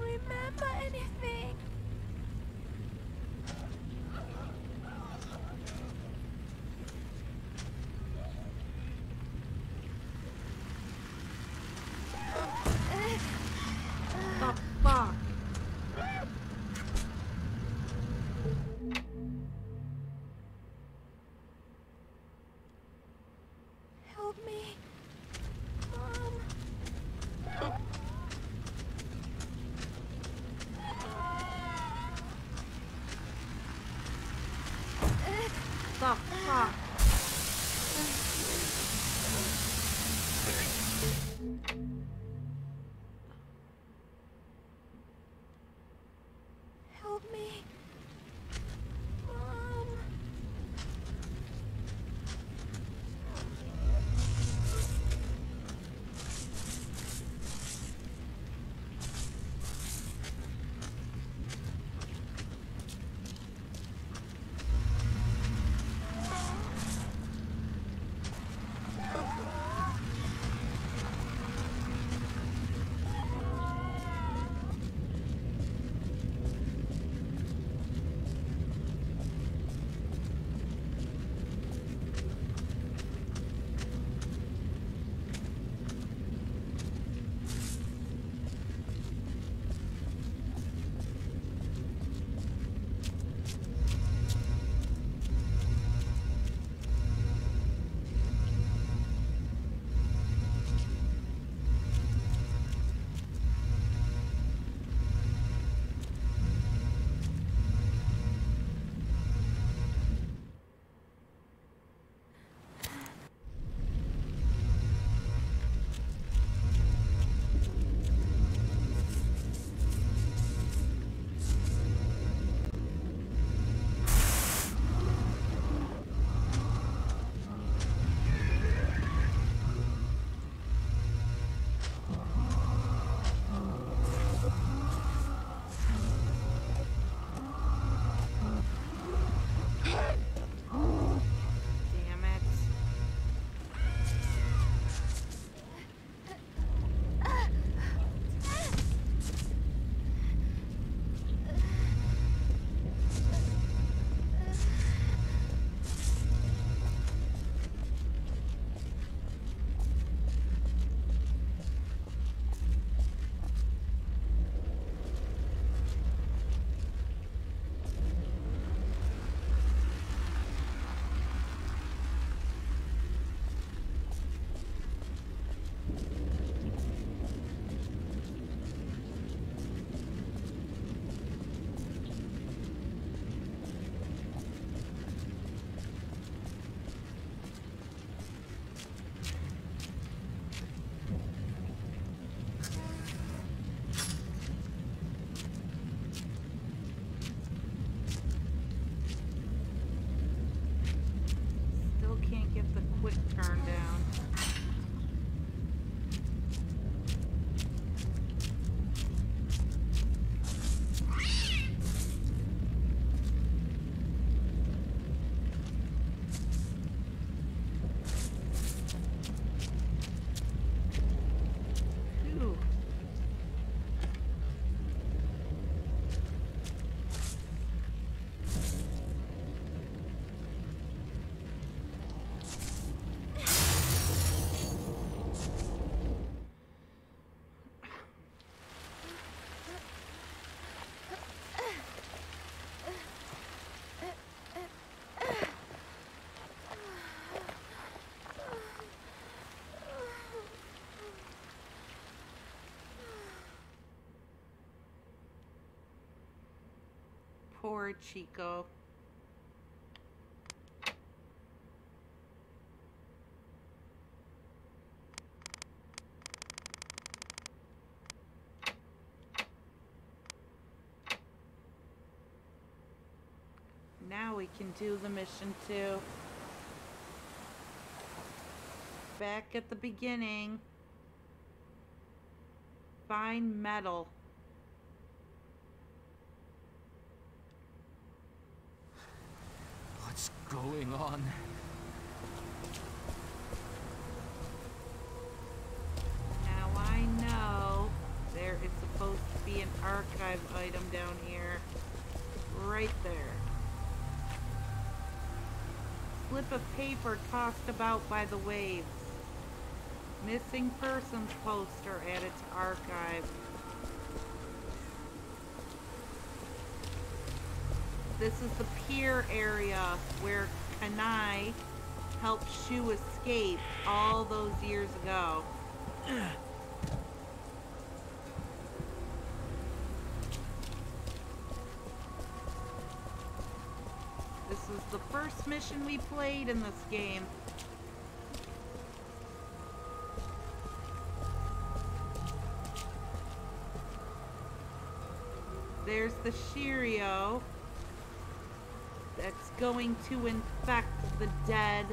remember anything. The fuck? Help me. Mom. The fuck? Help me. Mom. Poor Chico. Now we can do the mission 2. Back at the beginning. Find metal. What's going on? Now I know there is supposed to be an archive item down here. Right there. Slip of paper tossed about by the waves. Missing persons poster added to archive. This is the pier area where Kanai helped Shu escape all those years ago. This is the first mission we played in this game. There's the Shirio that's going to infect the dead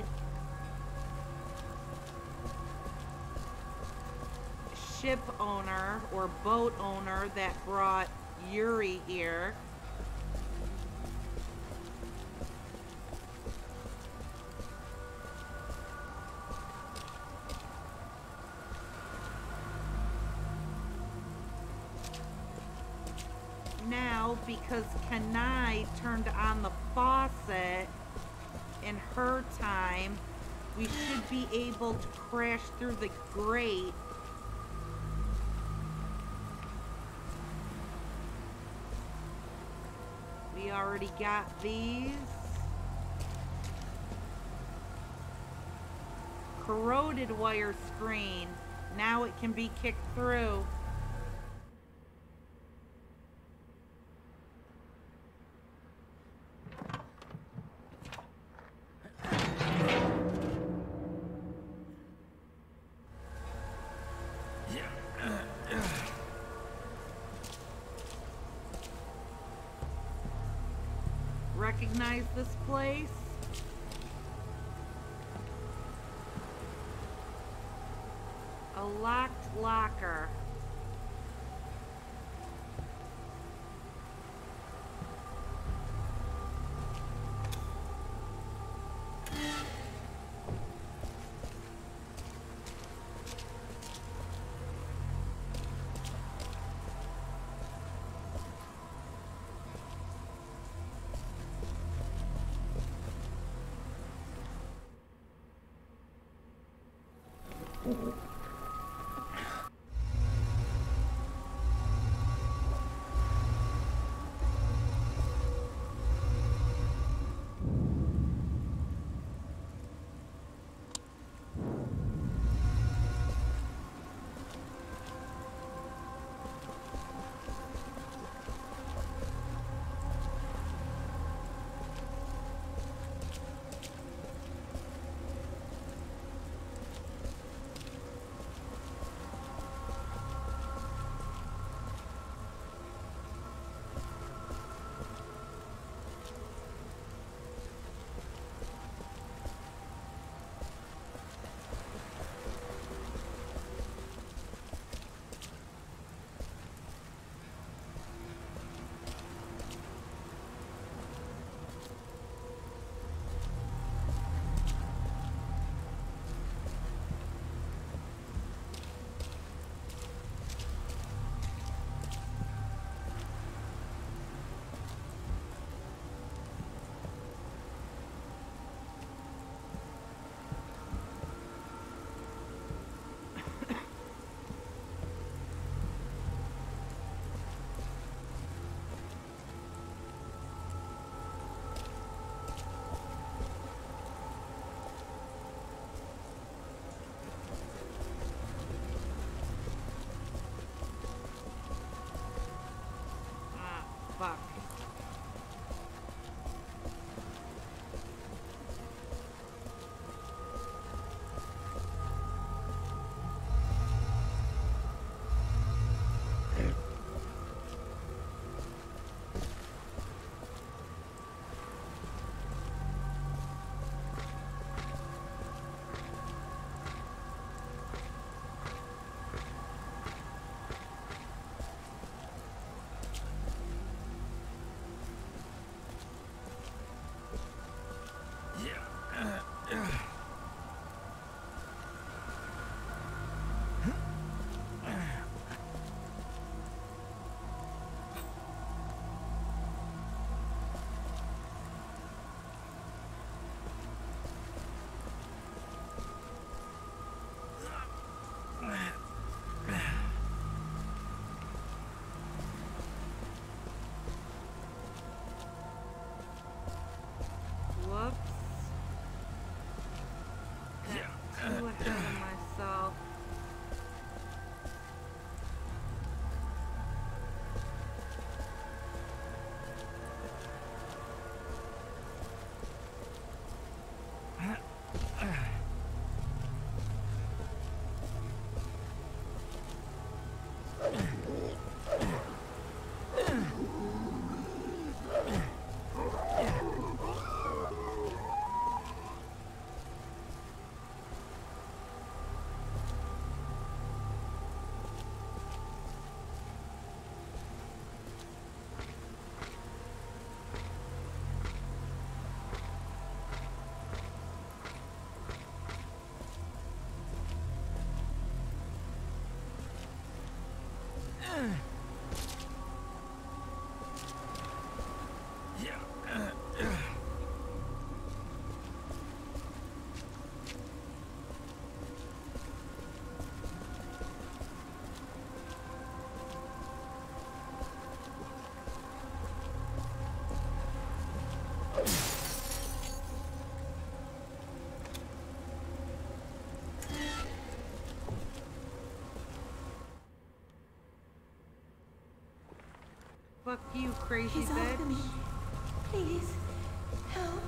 ship owner or boat owner that brought Yuri here. Now, because Kanai turned on the faucet in her time, we should be able to crash through the grate. We already got these. Corroded wire screen. Now it can be kicked through. Recognize this place? A locked locker. Fuck. Fuck you, crazy He's after bitch. me. Please, help.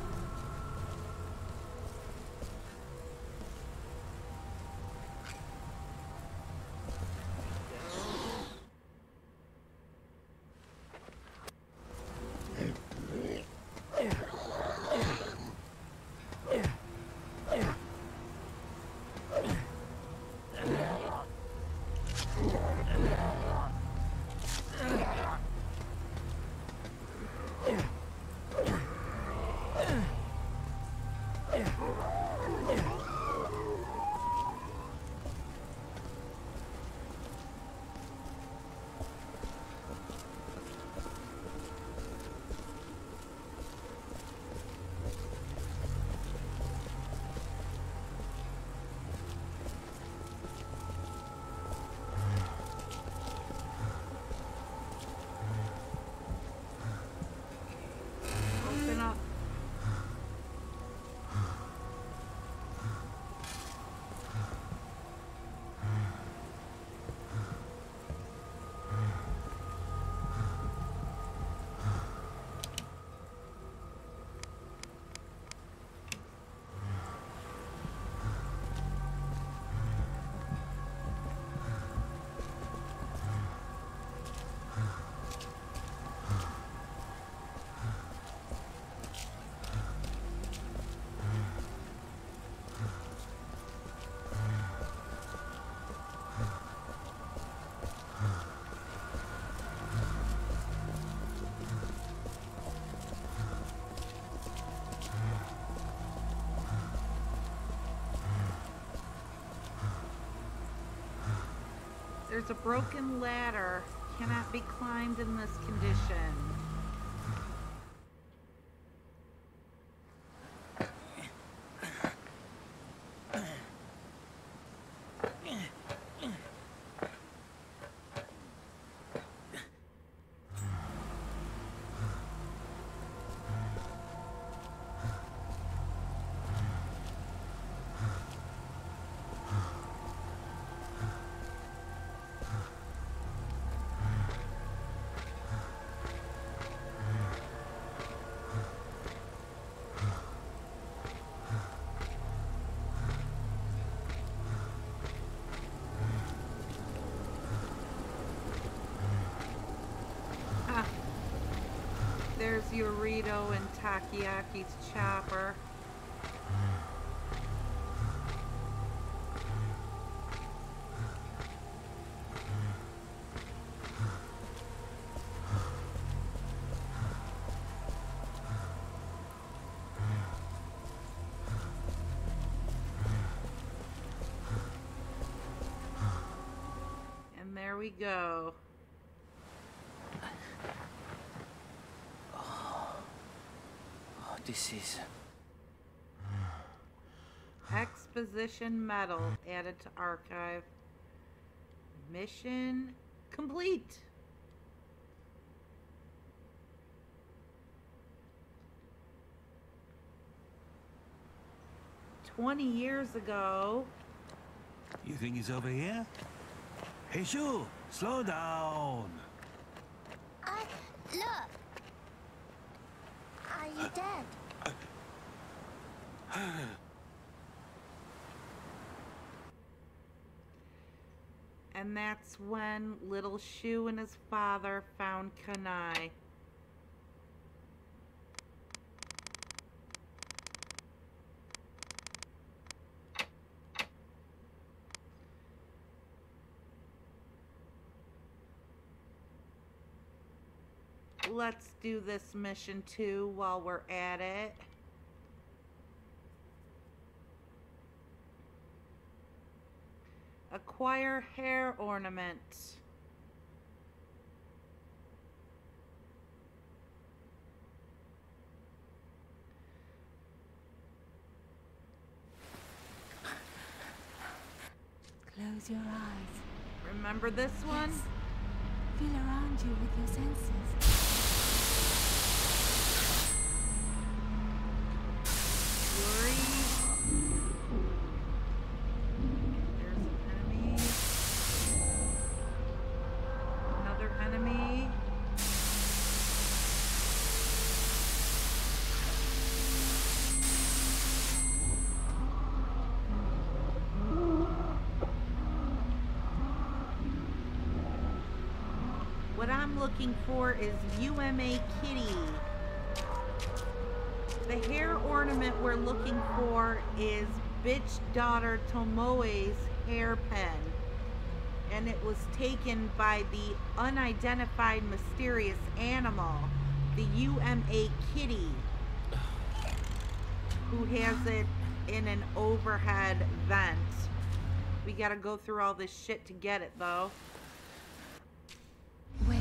Open up. There's a broken ladder. Cannot be climbed in this condition. There's Yorito and Takiyaki's chopper. And there we go. This is... Exposition medal added to archive. Mission complete. "20 years ago." You think he's over here? Hey, Shu, slow down. Look. Are you dead? And that's when little Shu and his father found Kanai. Let's do this mission too while we're at it. Acquire hair ornament. Close your eyes. Remember this one? Yes. Feel around you with your senses. There's an enemy. Another enemy. I'm looking for is UMA Kitty. The hair ornament we're looking for is Bitch Daughter Tomoe's hairpin. And it was taken by the unidentified mysterious animal, the UMA Kitty, who has it in an overhead vent. We gotta go through all this shit to get it, though. Wait.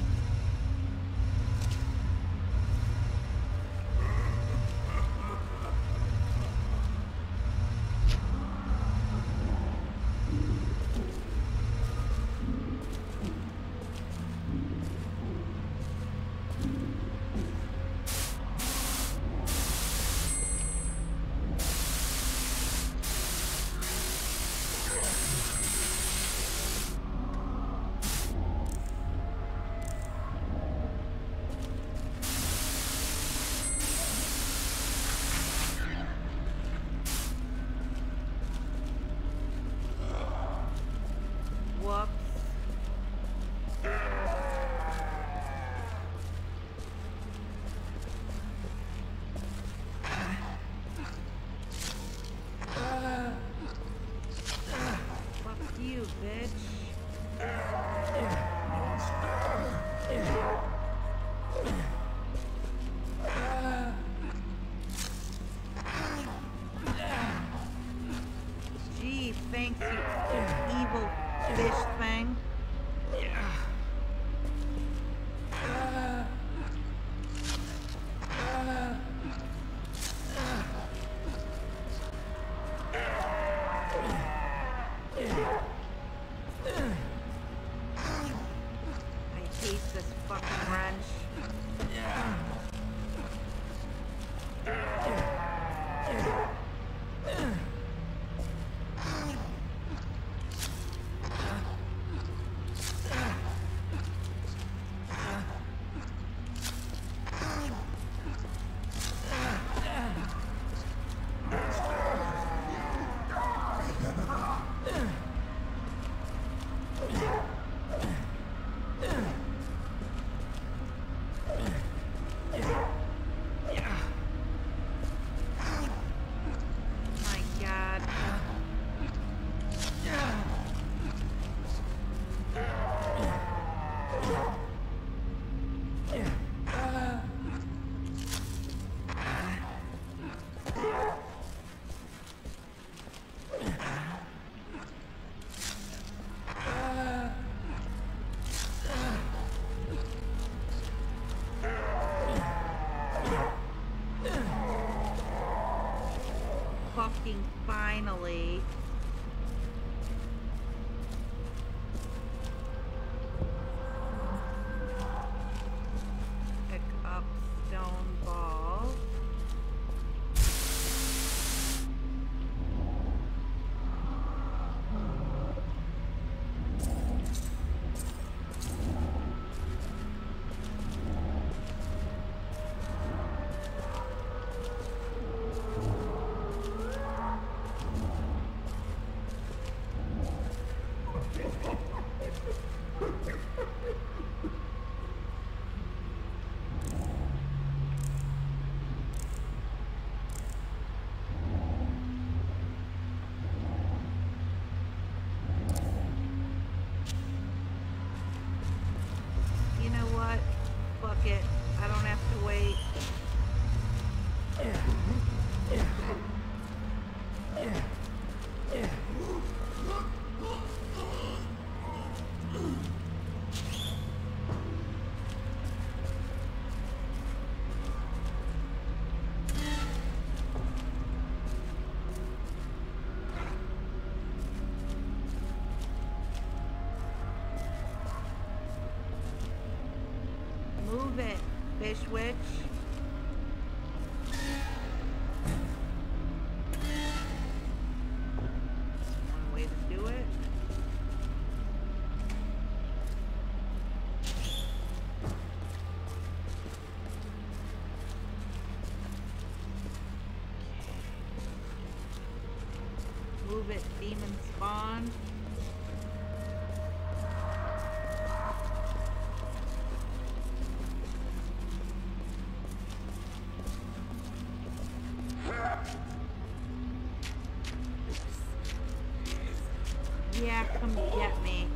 Whoops. Fuck you, bitch. Gee, thanks, you evil fish thing. I hate this fucking wrench. My God. Fucking finally. Pick up stone ball. You know what? Fuck it. I don't have to wait. Move it, fish witch. One way to do it. Move it, demon spawn. Yeah, come get me.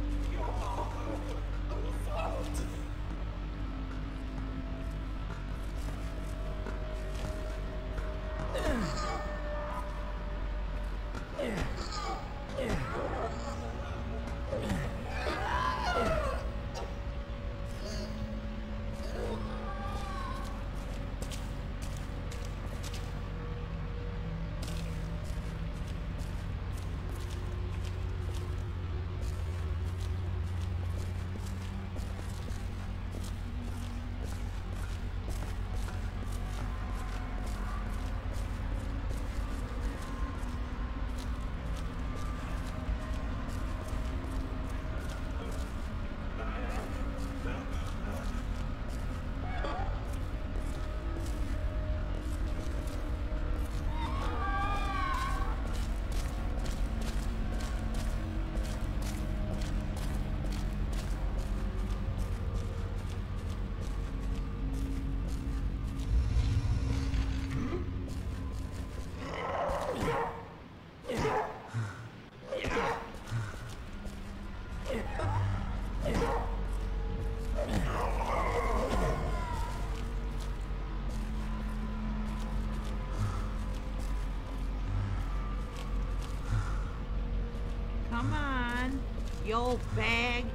Come on, you old bag.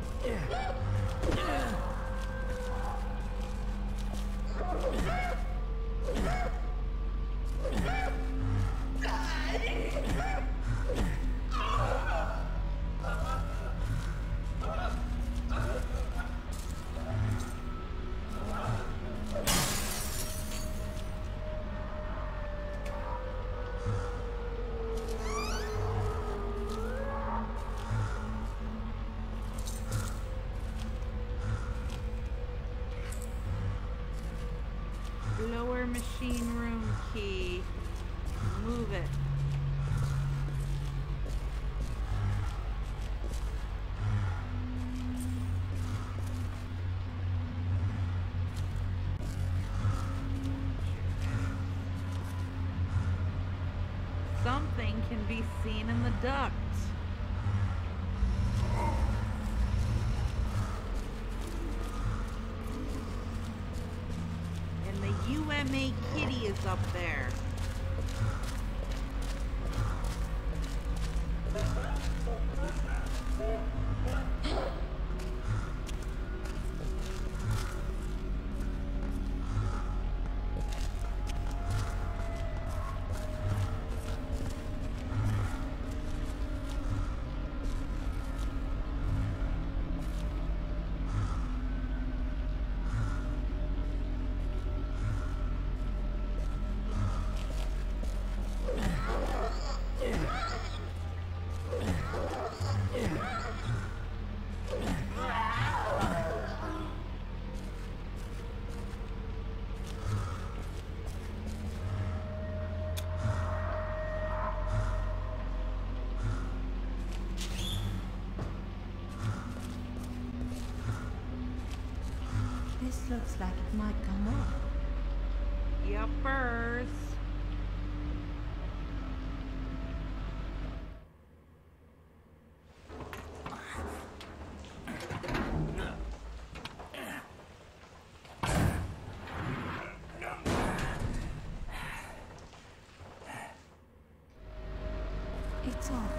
Lower machine room key. Move it. Something can be seen in the duct. And the UMA kitty is up there. This looks like it might come off. Yuppers. It's off.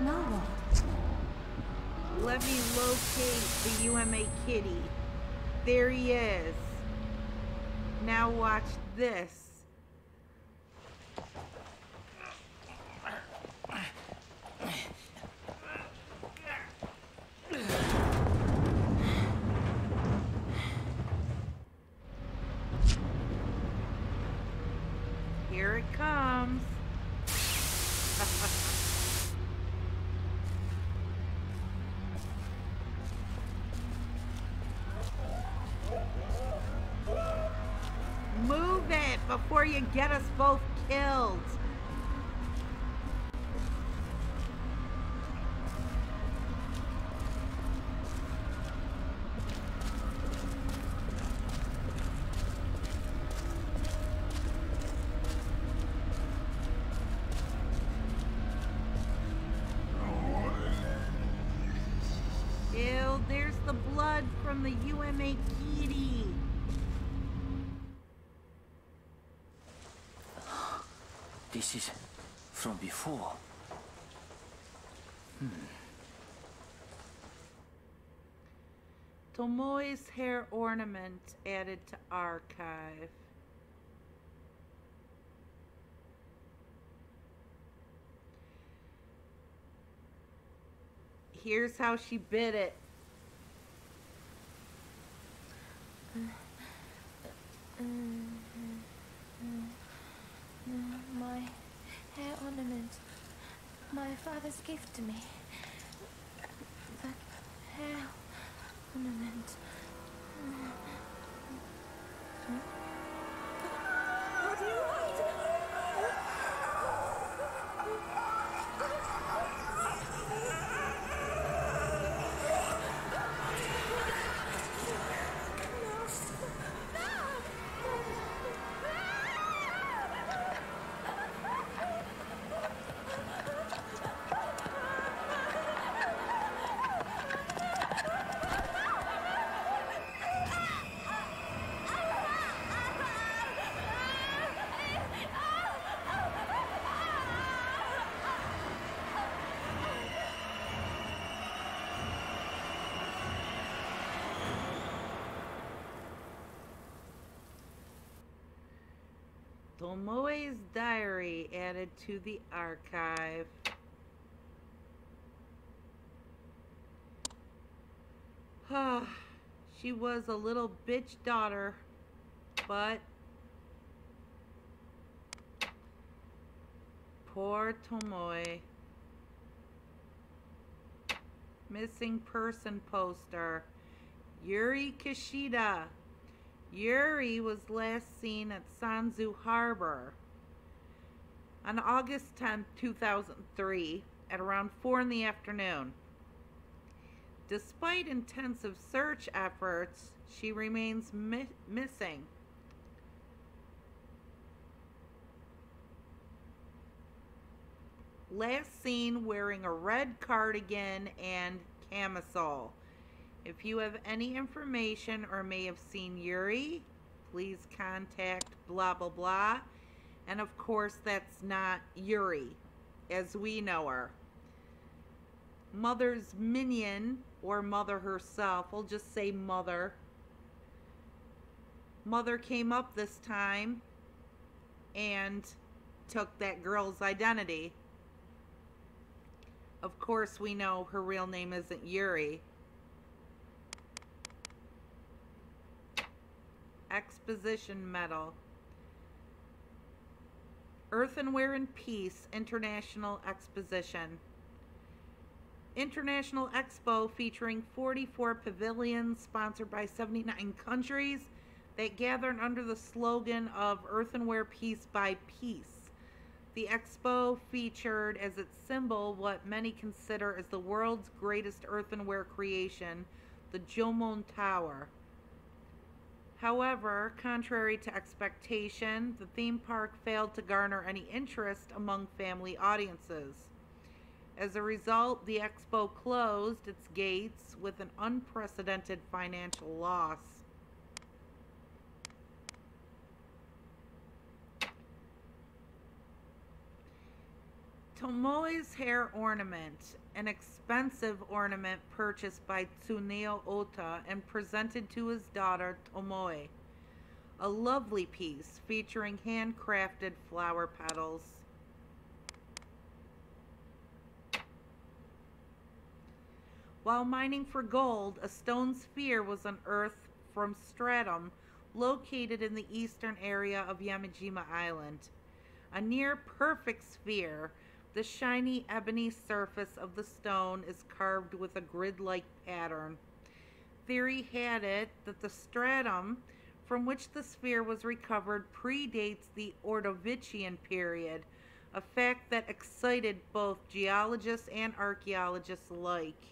Now what? Let me locate the UMA kitty. There he is. Now watch this. Here it comes. Move it before you get us both killed. This is from before. Tomoe's hair ornament added to archive. Here's how she bit it. My hair ornament. My father's gift to me. The hair ornament. What do you want? Tomoe's diary added to the archive. She was a little bitch daughter, but poor Tomoe. Missing person poster. Yuri Kishida. Yuri was last seen at Sanzu Harbor on August 10, 2003 at around 4 in the afternoon. Despite intensive search efforts, she remains missing. Last seen wearing a red cardigan and camisole. If you have any information or may have seen Yuri, please contact blah blah blah. And of course, that's not Yuri, as we know her. Mother's minion, or mother herself, we'll just say mother. Mother came up this time and took that girl's identity. Of course, we know her real name isn't Yuri. Exposition Medal. Earthenware in Peace International Exposition. International Expo featuring 44 pavilions sponsored by 79 countries that gathered under the slogan of Earthenware Peace by Peace. The expo featured as its symbol what many consider as the world's greatest earthenware creation, the Jomon Tower. However, contrary to expectation, the theme park failed to garner any interest among family audiences. As a result, the expo closed its gates with an unprecedented financial loss. Tomoe's hair ornament, an expensive ornament purchased by Tsuneo Ota and presented to his daughter Tomoe. A lovely piece featuring handcrafted flower petals. While mining for gold, a stone sphere was unearthed from stratum located in the eastern area of Yamajima Island. A near-perfect sphere, the shiny ebony surface of the stone is carved with a grid-like pattern. Theory had it that the stratum from which the sphere was recovered predates the Ordovician period, a fact that excited both geologists and archaeologists alike.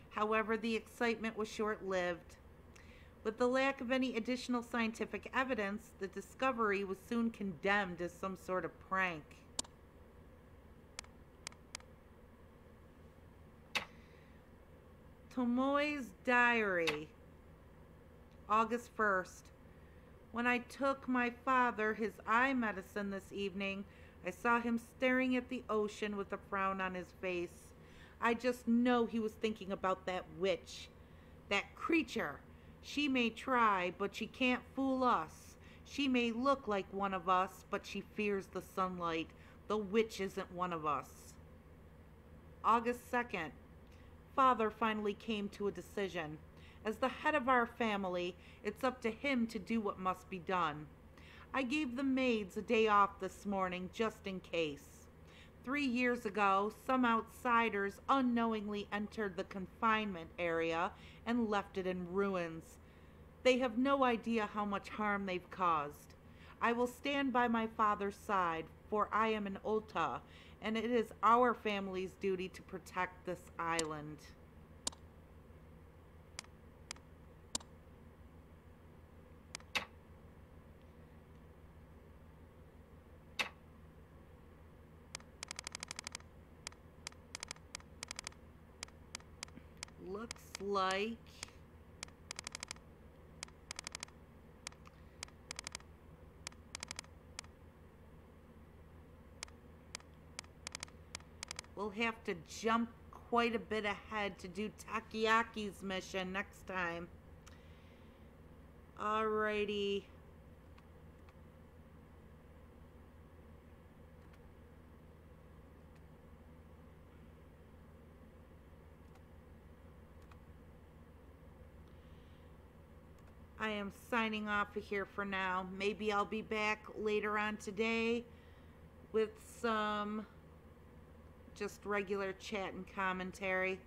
However, the excitement was short-lived. With the lack of any additional scientific evidence, the discovery was soon condemned as some sort of prank. Tomoe's diary, August 1st. When I took my father his eye medicine this evening, I saw him staring at the ocean with a frown on his face. I just know he was thinking about that witch. That creature. She may try, but she can't fool us. She may look like one of us, but she fears the sunlight. The witch isn't one of us. August 2nd. Father finally came to a decision. As the head of our family, it's up to him to do what must be done. I gave the maids a day off this morning just in case. 3 years ago, some outsiders unknowingly entered the confinement area and left it in ruins. They have no idea how much harm they've caused. I will stand by my father's side, for I am an Ota, and it is our family's duty to protect this island. Looks like we'll have to jump quite a bit ahead to do Takiyaki's mission next time. Alrighty. I am signing off of here for now. Maybe I'll be back later on today with some just regular chat and commentary.